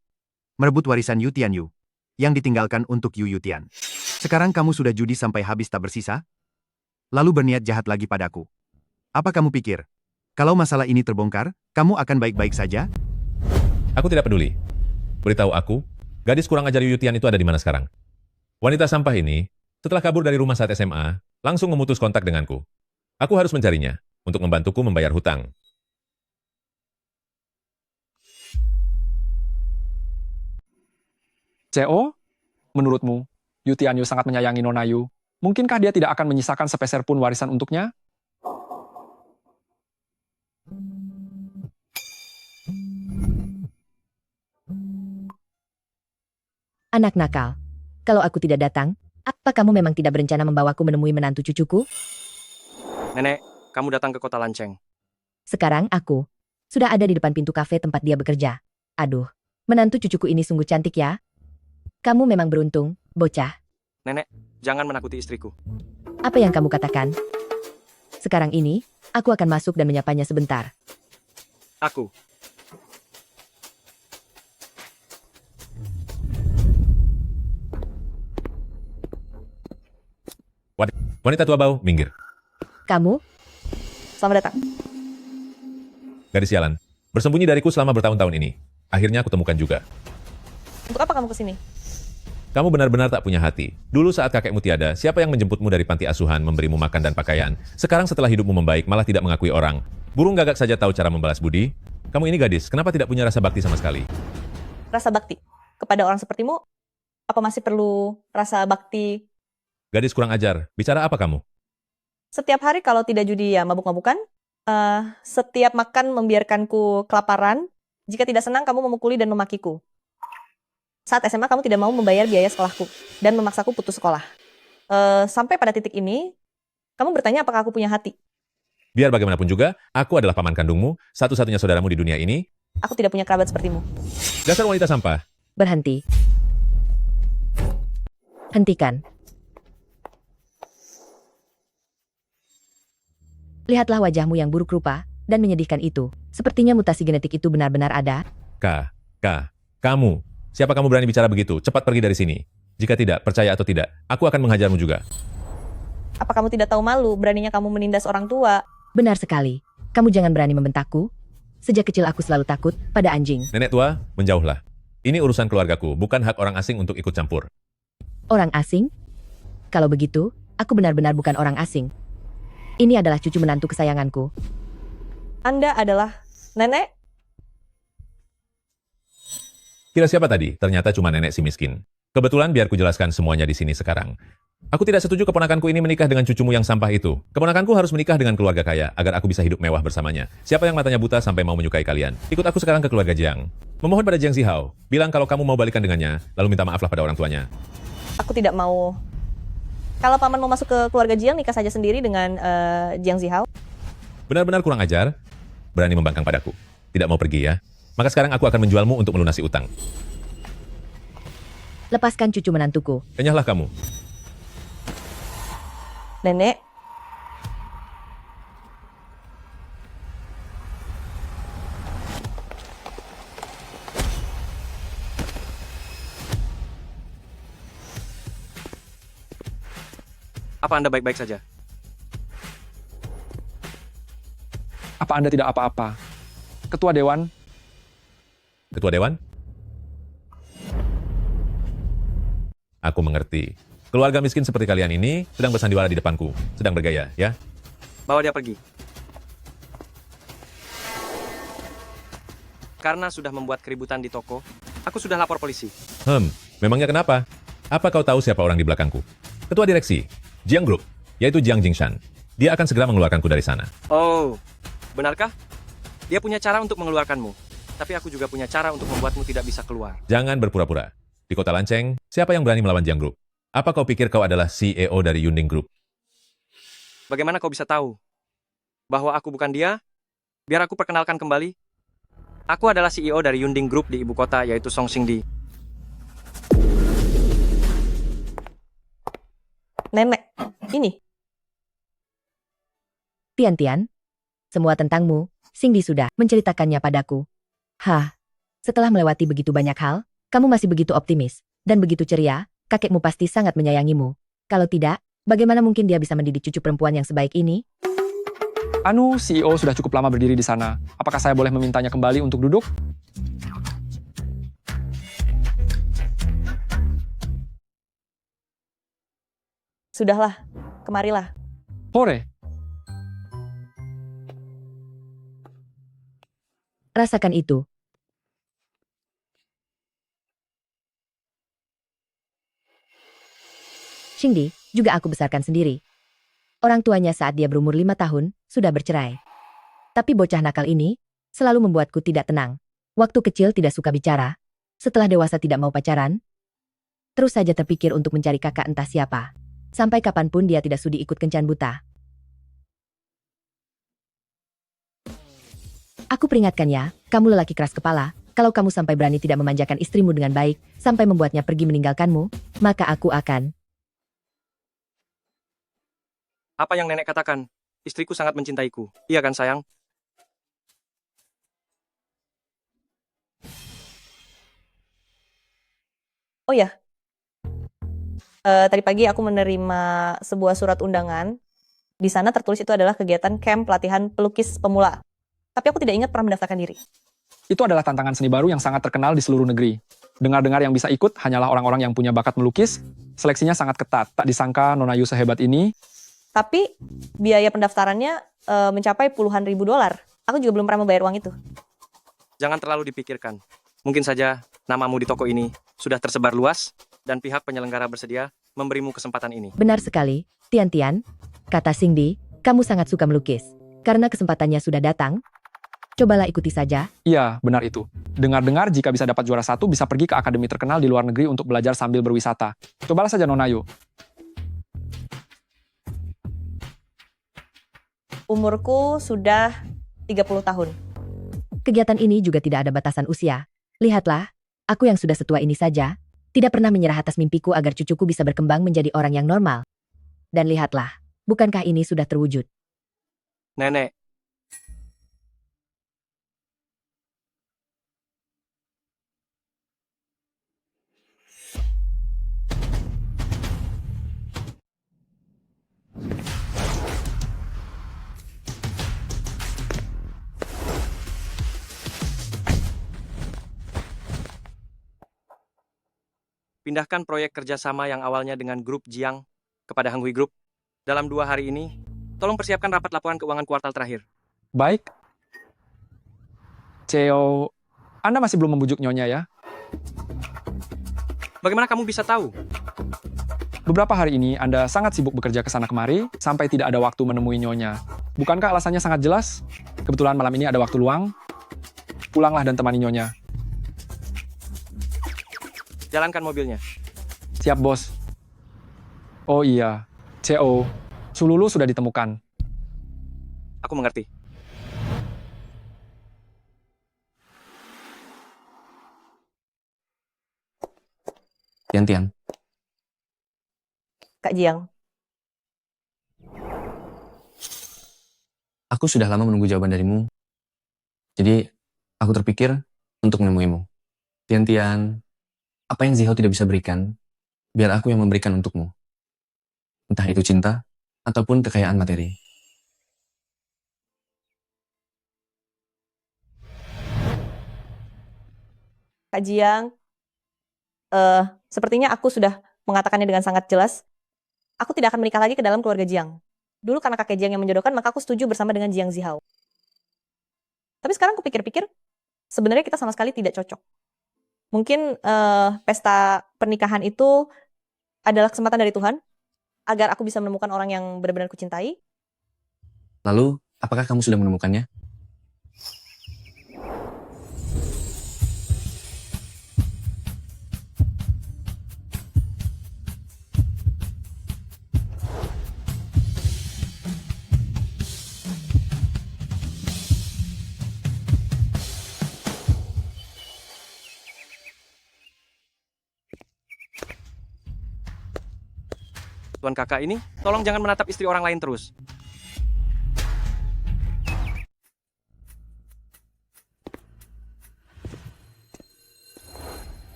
merebut warisan Yu Tianyu yang ditinggalkan untuk Yu Yutian. Sekarang kamu sudah judi sampai habis tak bersisa, lalu berniat jahat lagi padaku. Apa kamu pikir? Kalau masalah ini terbongkar, kamu akan baik-baik saja? Aku tidak peduli. Beritahu aku, gadis kurang ajar Yu Yutian itu ada di mana sekarang? Wanita sampah ini, setelah kabur dari rumah saat SMA, langsung memutus kontak denganku. Aku harus mencarinya, untuk membantuku membayar hutang. CO, menurutmu, Yu Tianyu sangat menyayangi Nona Yu. Mungkinkah dia tidak akan menyisakan sepeser pun warisan untuknya? Anak nakal. Kalau aku tidak datang, apa kamu memang tidak berencana membawaku menemui menantu cucuku? Nenek, kamu datang ke kota Lanceng. Sekarang aku sudah ada di depan pintu kafe tempat dia bekerja. Aduh, menantu cucuku ini sungguh cantik ya. Kamu memang beruntung, bocah. Nenek, jangan menakuti istriku. Apa yang kamu katakan? Sekarang ini, aku akan masuk dan menyapanya sebentar. Aku. Wanita tua bau, minggir. Kamu? Selamat datang. Gadis sialan, bersembunyi dariku selama bertahun-tahun ini. Akhirnya aku temukan juga. Untuk apa kamu kesini? Kamu benar-benar tak punya hati. Dulu saat kakekmu tiada, siapa yang menjemputmu dari panti asuhan, memberimu makan dan pakaian? Sekarang setelah hidupmu membaik, malah tidak mengakui orang. Burung gagak saja tahu cara membalas budi. Kamu ini gadis, kenapa tidak punya rasa bakti sama sekali? Rasa bakti? Kepada orang sepertimu, apa masih perlu rasa bakti? Gadis kurang ajar, bicara apa kamu? Setiap hari kalau tidak judi ya mabuk-mabukan. Setiap makan membiarkanku kelaparan. Jika tidak senang kamu memukuli dan memakiku. Saat SMA kamu tidak mau membayar biaya sekolahku dan memaksaku putus sekolah. Sampai pada titik ini, kamu bertanya apakah aku punya hati. Biar bagaimanapun juga, aku adalah paman kandungmu, satu-satunya saudaramu di dunia ini. Aku tidak punya kerabat sepertimu. Dasar wanita sampah. Berhenti. Hentikan. Lihatlah wajahmu yang buruk rupa dan menyedihkan itu. Sepertinya mutasi genetik itu benar-benar ada. Kamu. Siapa kamu berani bicara begitu? Cepat pergi dari sini. Jika tidak, percaya atau tidak, aku akan menghajarmu juga. Apa kamu tidak tahu malu beraninya kamu menindas orang tua? Benar sekali. Kamu jangan berani membentakku. Sejak kecil aku selalu takut pada anjing. Nenek tua, menjauhlah. Ini urusan keluargaku, bukan hak orang asing untuk ikut campur. Orang asing? Kalau begitu, aku benar-benar bukan orang asing. Ini adalah cucu menantu kesayanganku. Anda adalah nenek? Kira siapa tadi? Ternyata cuma nenek si miskin. Kebetulan biar ku jelaskan semuanya di sini sekarang. Aku tidak setuju keponakanku ini menikah dengan cucumu yang sampah itu. Keponakanku harus menikah dengan keluarga kaya, agar aku bisa hidup mewah bersamanya. Siapa yang matanya buta sampai mau menyukai kalian? Ikut aku sekarang ke keluarga Jiang. Memohon pada Jiang Zihao, bilang kalau kamu mau balikan dengannya, lalu minta maaflah pada orang tuanya. Aku tidak mau. Kalau paman mau masuk ke keluarga Jiang, nikah saja sendiri dengan Jiang Zihao. Benar-benar kurang ajar, berani membangkang padaku. Tidak mau pergi ya? Maka sekarang aku akan menjualmu untuk melunasi utang. Lepaskan cucu menantuku. Kenyahlah kamu. Nenek, Apa Anda baik-baik saja? Apa Anda tidak apa-apa? Ketua Dewan, Ketua Dewan? Aku mengerti. Keluarga miskin seperti kalian ini sedang bersandiwara di depanku, sedang bergaya, ya? Bawa dia pergi. Karena sudah membuat keributan di toko, aku sudah lapor polisi. Memangnya kenapa? Apa kau tahu siapa orang di belakangku? Ketua direksi, Jiang Group, yaitu Jiang Jingshan. Dia akan segera mengeluarkanku dari sana. Oh, benarkah? Dia punya cara untuk mengeluarkanmu. Tapi aku juga punya cara untuk membuatmu tidak bisa keluar. Jangan berpura-pura. Di kota Lanceng, siapa yang berani melawan Jiang Group? Apa kau pikir kau adalah CEO dari Yunding Group? Bagaimana kau bisa tahu bahwa aku bukan dia? Biar aku perkenalkan kembali. Aku adalah CEO dari Yunding Group di ibu kota, yaitu Song Xingdi. nenek, ini. Tian-Tian, semua tentangmu, Xingdi sudah menceritakannya padaku. Setelah melewati begitu banyak hal, kamu masih begitu optimis dan begitu ceria. Kakekmu pasti sangat menyayangimu. Kalau tidak, bagaimana mungkin dia bisa mendidik cucu perempuan yang sebaik ini? Anu, CEO sudah cukup lama berdiri di sana. Apakah saya boleh memintanya kembali untuk duduk? Sudahlah, kemarilah. Hore, Rasakan itu. Xingdi, juga aku besarkan sendiri. Orang tuanya saat dia berumur 5 tahun, sudah bercerai. Tapi bocah nakal ini, selalu membuatku tidak tenang. Waktu kecil tidak suka bicara. Setelah dewasa tidak mau pacaran. Terus saja terpikir untuk mencari kakak entah siapa. Sampai kapanpun dia tidak sudi ikut kencan buta. Aku peringatkan ya, kamu lelaki keras kepala. Kalau kamu sampai berani tidak memanjakan istrimu dengan baik, sampai membuatnya pergi meninggalkanmu, maka aku akan... apa yang nenek katakan? Istriku sangat mencintaiku. Iya kan, sayang? Oh ya, tadi pagi aku menerima sebuah surat undangan. Di sana tertulis itu adalah kegiatan camp pelatihan pelukis pemula. Tapi aku tidak ingat pernah mendaftarkan diri. itu adalah tantangan seni baru yang sangat terkenal di seluruh negeri. Dengar-dengar yang bisa ikut hanyalah orang-orang yang punya bakat melukis. Seleksinya sangat ketat. Tak disangka Nona Yu sehebat ini. Tapi biaya pendaftarannya mencapai puluhan ribu dolar. Aku juga belum pernah membayar uang itu. Jangan terlalu dipikirkan. Mungkin saja namamu di toko ini sudah tersebar luas dan pihak penyelenggara bersedia memberimu kesempatan ini. Benar sekali, Tian-Tian. Kata Xingdi, kamu sangat suka melukis. Karena kesempatannya sudah datang, cobalah ikuti saja. Iya, benar itu. Dengar-dengar jika bisa dapat juara 1 bisa pergi ke akademi terkenal di luar negeri untuk belajar sambil berwisata. Cobalah saja Nona Yu. Umurku sudah 30 tahun. Kegiatan ini juga tidak ada batasan usia. Lihatlah, aku yang sudah setua ini saja, tidak pernah menyerah atas mimpiku agar cucuku bisa berkembang menjadi orang yang normal. Dan lihatlah, bukankah ini sudah terwujud? Nenek, pindahkan proyek kerjasama yang awalnya dengan grup Jiang kepada Hanghui Group. Dalam 2 hari ini, tolong persiapkan rapat laporan keuangan kuartal terakhir. Baik. Ceo, Anda masih belum membujuk Nyonya ya? Bagaimana kamu bisa tahu? Beberapa hari ini Anda sangat sibuk bekerja ke sana kemari, sampai tidak ada waktu menemui Nyonya. Bukankah alasannya sangat jelas? Kebetulan malam ini ada waktu luang. Pulanglah dan temani Nyonya. Jalankan mobilnya. Siap, Bos. Oh iya, CO. Sululu sudah ditemukan. Aku mengerti. Tian-Tian, Kak Jiang. aku sudah lama menunggu jawaban darimu. Jadi, aku terpikir untuk menemuimu. Tian-Tian, apa yang Zihao tidak bisa berikan, biar aku yang memberikan untukmu. Entah itu cinta, ataupun kekayaan materi. Kak Jiang, sepertinya aku sudah mengatakannya dengan sangat jelas. Aku tidak akan menikah lagi ke dalam keluarga Jiang. Dulu karena kakek Jiang yang menjodohkan, maka aku setuju bersama dengan Jiang Zihao. Tapi sekarang aku pikir-pikir, sebenarnya kita sama sekali tidak cocok. Mungkin pesta pernikahan itu adalah kesempatan dari Tuhan, agar aku bisa menemukan orang yang benar-benar kucintai. Lalu, apakah kamu sudah menemukannya? Tuan kakak ini, tolong jangan menatap istri orang lain terus.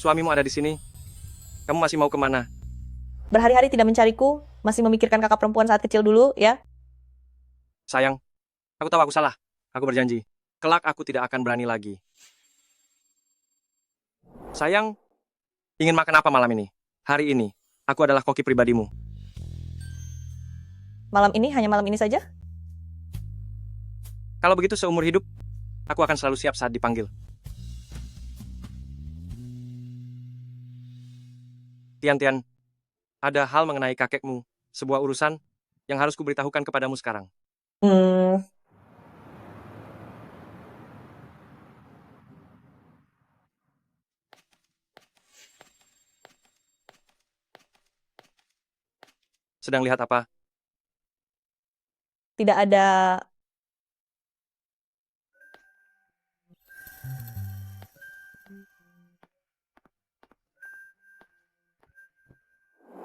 Suamimu ada di sini. Kamu masih mau kemana? Berhari-hari tidak mencariku, masih memikirkan kakak perempuan saat kecil dulu, ya. Sayang, aku tahu aku salah. Aku berjanji. Kelak aku tidak akan berani lagi. Sayang, ingin makan apa malam ini? Hari ini, aku adalah koki pribadimu. Malam ini, hanya malam ini saja? Kalau begitu seumur hidup, aku akan selalu siap saat dipanggil. Tian-Tian, ada hal mengenai kakekmu, sebuah urusan yang harus kuberitahukan kepadamu sekarang. Sedang lihat apa? Tidak ada.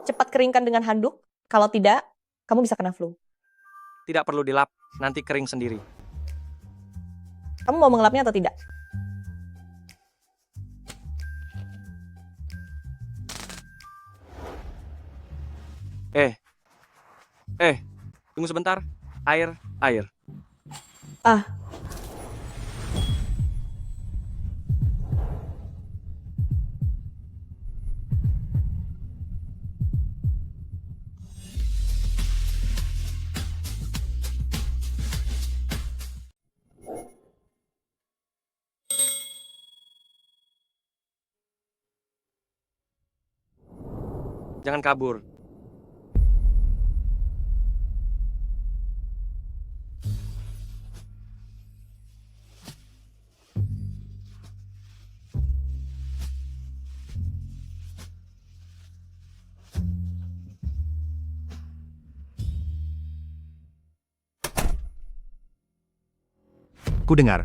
Cepat keringkan dengan handuk. Kalau tidak, kamu bisa kena flu. Tidak perlu dilap, nanti kering sendiri. Kamu mau mengelapnya atau tidak? Tunggu sebentar. Air. Ah, Jangan kabur. Kudengar.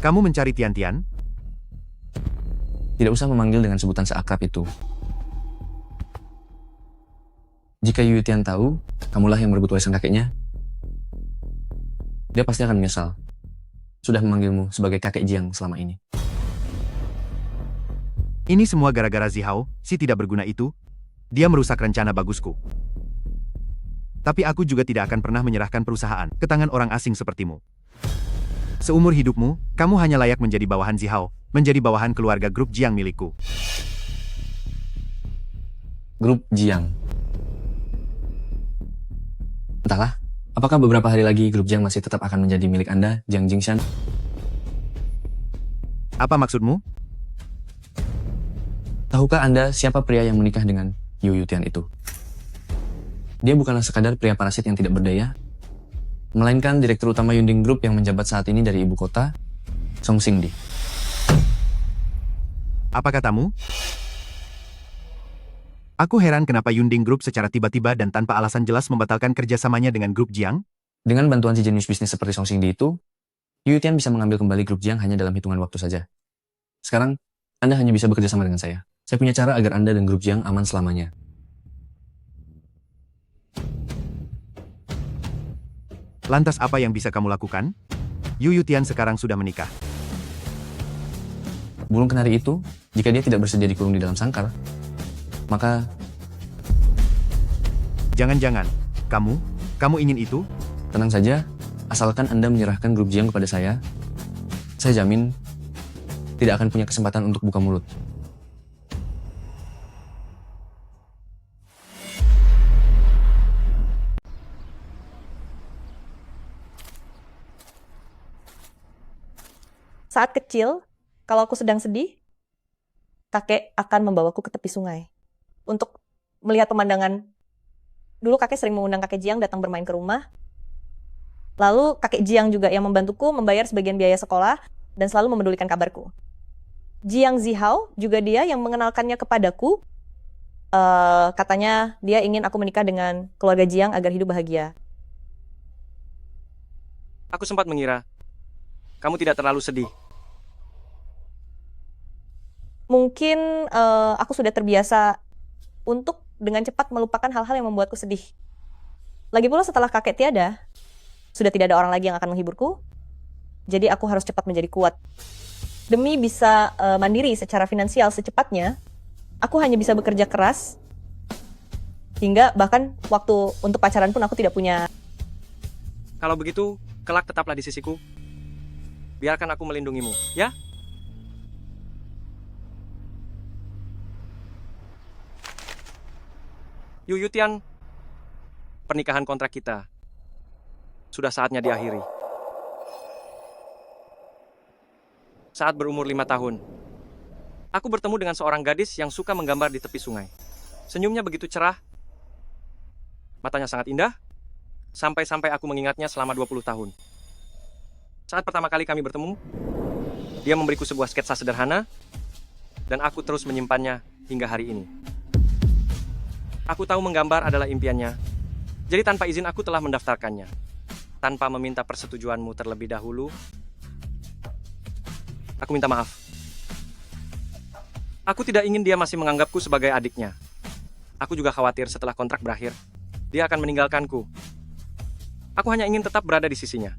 Kamu mencari Tian-Tian? Tidak usah memanggil dengan sebutan seakrab itu. Jika Yu Tian tahu, kamulah yang merebut warisan kakeknya, dia pasti akan menyesal. Sudah memanggilmu sebagai kakek Jiang selama ini. Ini semua gara-gara Zihao, si tidak berguna itu. Dia merusak rencana bagusku. Tapi aku juga tidak akan pernah menyerahkan perusahaan ke tangan orang asing sepertimu. Seumur hidupmu, kamu hanya layak menjadi bawahan Zihao, menjadi bawahan keluarga grup Jiang milikku. Grup Jiang. Entahlah, Apakah beberapa hari lagi grup Jiang masih tetap akan menjadi milik Anda, Jiang Jingshan? Apa maksudmu? Tahukah Anda siapa pria yang menikah dengan Yu Yutian itu? Dia bukanlah sekadar pria parasit yang tidak berdaya, melainkan direktur utama Yunding Group yang menjabat saat ini dari ibu kota, Song Xingdi. Apa katamu? Aku heran kenapa Yunding Group secara tiba-tiba dan tanpa alasan jelas membatalkan kerjasamanya dengan grup Jiang. Dengan bantuan si jenius bisnis seperti Song Xingdi itu, Yu Yutian bisa mengambil kembali grup Jiang hanya dalam hitungan waktu saja. Sekarang, Anda hanya bisa bekerja sama dengan saya. Saya punya cara agar Anda dan grup Jiang aman selamanya. Lantas apa yang bisa kamu lakukan? Yu Yutian sekarang sudah menikah. Burung kenari itu, jika dia tidak bersedia dikurung di dalam sangkar, maka... Jangan-jangan, kamu ingin itu? Tenang saja, asalkan Anda menyerahkan grup Jiang kepada saya jamin tidak akan punya kesempatan untuk buka mulut. Saat kecil, kalau aku sedang sedih, kakek akan membawaku ke tepi sungai untuk melihat pemandangan. Dulu kakek sering mengundang kakek Jiang datang bermain ke rumah. Lalu kakek Jiang juga yang membantuku membayar sebagian biaya sekolah dan selalu memedulikan kabarku. Jiang Zihao juga dia yang mengenalkannya kepadaku. Katanya dia ingin aku menikah dengan keluarga Jiang agar hidup bahagia. Aku sempat mengira kamu tidak terlalu sedih. Mungkin aku sudah terbiasa untuk dengan cepat melupakan hal-hal yang membuatku sedih. Lagi pula setelah kakek tiada, sudah tidak ada orang lagi yang akan menghiburku. Jadi aku harus cepat menjadi kuat. Demi bisa mandiri secara finansial secepatnya, aku hanya bisa bekerja keras. Hingga bahkan waktu untuk pacaran pun aku tidak punya. Kalau begitu, kelak tetaplah di sisiku. Biarkan aku melindungimu, ya? Yu Yutian, pernikahan kontrak kita sudah saatnya diakhiri. Saat berumur 5 tahun, aku bertemu dengan seorang gadis yang suka menggambar di tepi sungai. Senyumnya begitu cerah, matanya sangat indah, sampai-sampai aku mengingatnya selama 20 tahun. Saat pertama kali kami bertemu, dia memberiku sebuah sketsa sederhana, dan aku terus menyimpannya hingga hari ini. Aku tahu menggambar adalah impiannya, jadi tanpa izin aku telah mendaftarkannya. Tanpa meminta persetujuanmu terlebih dahulu, aku minta maaf. Aku tidak ingin dia masih menganggapku sebagai adiknya. Aku juga khawatir setelah kontrak berakhir, dia akan meninggalkanku. Aku hanya ingin tetap berada di sisinya.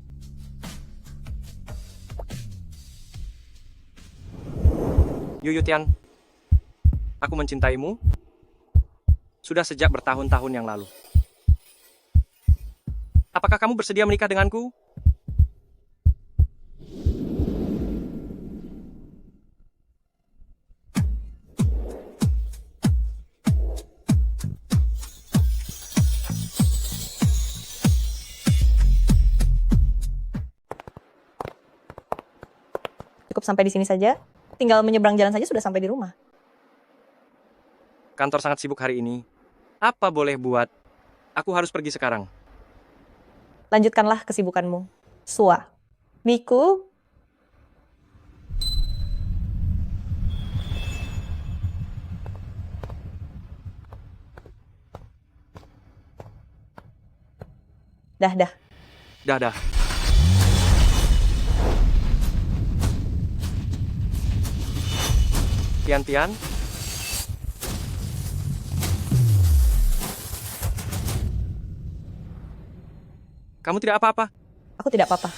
Yu Yutian, aku mencintaimu sudah sejak bertahun-tahun yang lalu. Apakah kamu bersedia menikah denganku? Cukup sampai di sini saja. Tinggal menyeberang jalan saja sudah sampai di rumah. Kantor sangat sibuk hari ini. Apa boleh buat? Aku harus pergi sekarang. Lanjutkanlah kesibukanmu. Sua. Miku. Dah. Dah. Tian. Kamu tidak apa-apa? Aku tidak apa-apa.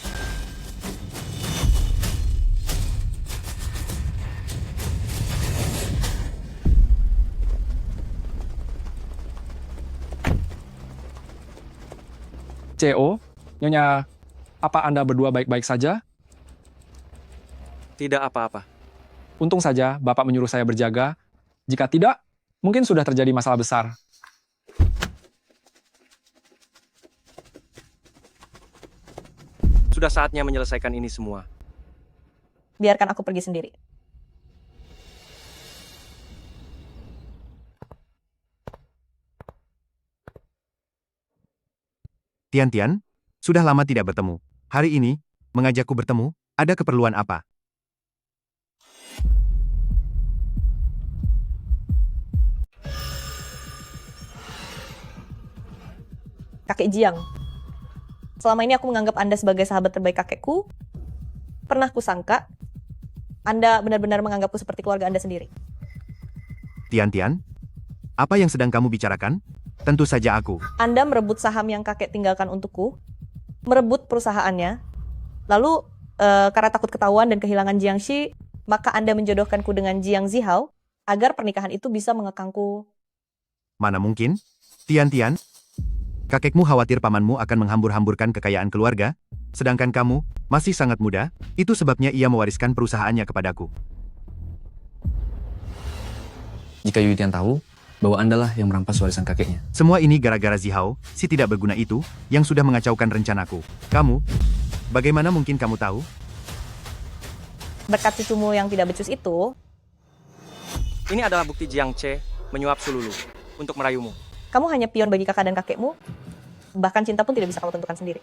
CO, Nyonya, apa Anda berdua baik-baik saja? Tidak apa-apa. Untung saja Bapak menyuruh saya berjaga. Jika tidak, mungkin sudah terjadi masalah besar. Sudah saatnya menyelesaikan ini semua. Biarkan aku pergi sendiri. Tian-Tian, sudah lama tidak bertemu. Hari ini, mengajakku bertemu, ada keperluan apa? Kakek Jiang. Selama ini aku menganggap Anda sebagai sahabat terbaik kakekku. Pernah kusangka, Anda benar-benar menganggapku seperti keluarga Anda sendiri. Tian-Tian, apa yang sedang kamu bicarakan? Tentu saja aku. Anda merebut saham yang kakek tinggalkan untukku, merebut perusahaannya, lalu karena takut ketahuan dan kehilangan Jiangxi, maka Anda menjodohkanku dengan Jiang Zihao agar pernikahan itu bisa mengekangku. Mana mungkin? Tian-Tian, kakekmu khawatir pamanmu akan menghambur-hamburkan kekayaan keluarga, sedangkan kamu masih sangat muda, itu sebabnya ia mewariskan perusahaannya kepadaku. Jika Yutian tahu bahwa Anda lah yang merampas warisan kakeknya. Semua ini gara-gara Zihao, si tidak berguna itu, yang sudah mengacaukan rencanaku. Kamu, bagaimana mungkin kamu tahu? Berkat cucumu yang tidak becus itu, Ini adalah bukti Jiang Che menyuap Sululu untuk merayumu. kamu hanya pion bagi kakak dan kakekmu, bahkan cinta pun tidak bisa kamu tentukan sendiri.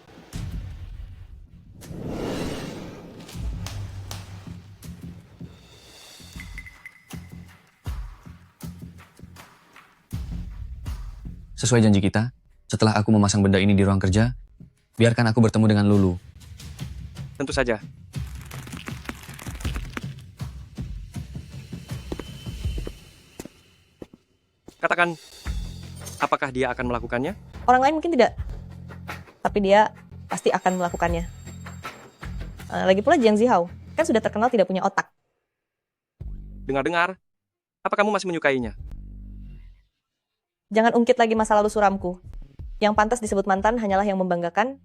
Sesuai janji kita, setelah aku memasang benda ini di ruang kerja, biarkan aku bertemu dengan Lulu. Tentu saja. Katakan, apakah dia akan melakukannya? Orang lain mungkin tidak, tapi dia pasti akan melakukannya. Lagi pula Jiang Zihao, kan sudah terkenal tidak punya otak. Dengar-dengar, apa kamu masih menyukainya? Jangan ungkit lagi masa lalu suramku. Yang pantas disebut mantan hanyalah yang membanggakan,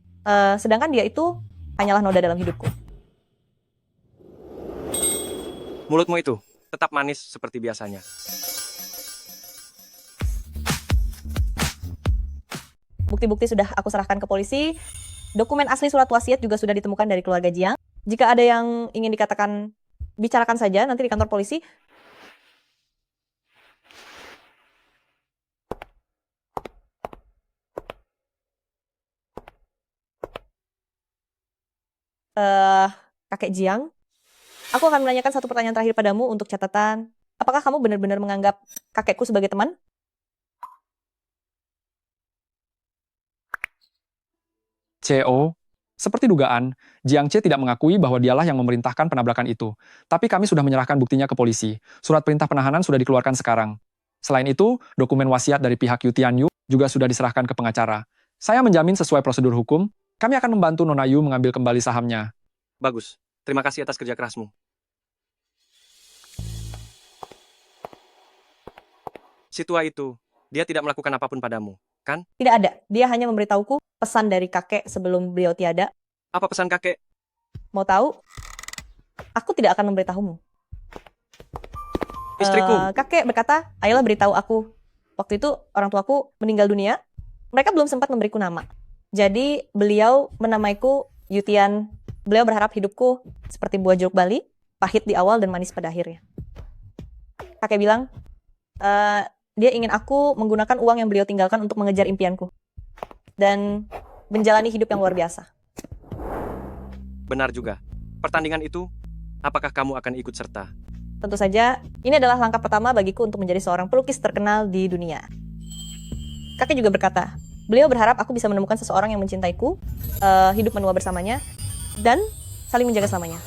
sedangkan dia itu hanyalah noda dalam hidupku. Mulutmu itu tetap manis seperti biasanya. Bukti-bukti sudah aku serahkan ke polisi. Dokumen asli surat wasiat juga sudah ditemukan dari keluarga Jiang. Jika ada yang ingin dikatakan, bicarakan saja nanti di kantor polisi. Kakek Jiang, aku akan menanyakan satu pertanyaan terakhir padamu untuk catatan. Apakah kamu benar-benar menganggap kakekku sebagai teman? CO, seperti dugaan, Jiang Che tidak mengakui bahwa dialah yang memerintahkan penabrakan itu. Tapi kami sudah menyerahkan buktinya ke polisi. Surat perintah penahanan sudah dikeluarkan sekarang. Selain itu, dokumen wasiat dari pihak Yu Tianyu juga sudah diserahkan ke pengacara. Saya menjamin sesuai prosedur hukum, kami akan membantu Nona Yu mengambil kembali sahamnya. Bagus. Terima kasih atas kerja kerasmu. Si tua itu, dia tidak melakukan apapun padamu, kan? Tidak ada. Dia hanya memberitahuku pesan dari kakek sebelum beliau tiada. Apa pesan kakek? Mau tahu? Aku tidak akan memberitahumu. Istriku. Kakek berkata, ayolah beritahu aku. Waktu itu orang tuaku meninggal dunia. Mereka belum sempat memberiku nama. Jadi beliau menamaiku Yutian. Beliau berharap hidupku seperti buah jeruk Bali, pahit di awal dan manis pada akhirnya. Kakek bilang, dia ingin aku menggunakan uang yang beliau tinggalkan untuk mengejar impianku. Dan menjalani hidup yang luar biasa. Benar juga. Pertandingan itu, apakah kamu akan ikut serta? Tentu saja, ini adalah langkah pertama bagiku untuk menjadi seorang pelukis terkenal di dunia. Kakek juga berkata, beliau berharap aku bisa menemukan seseorang yang mencintaiku, hidup menua bersamanya, dan saling menjaga selamanya.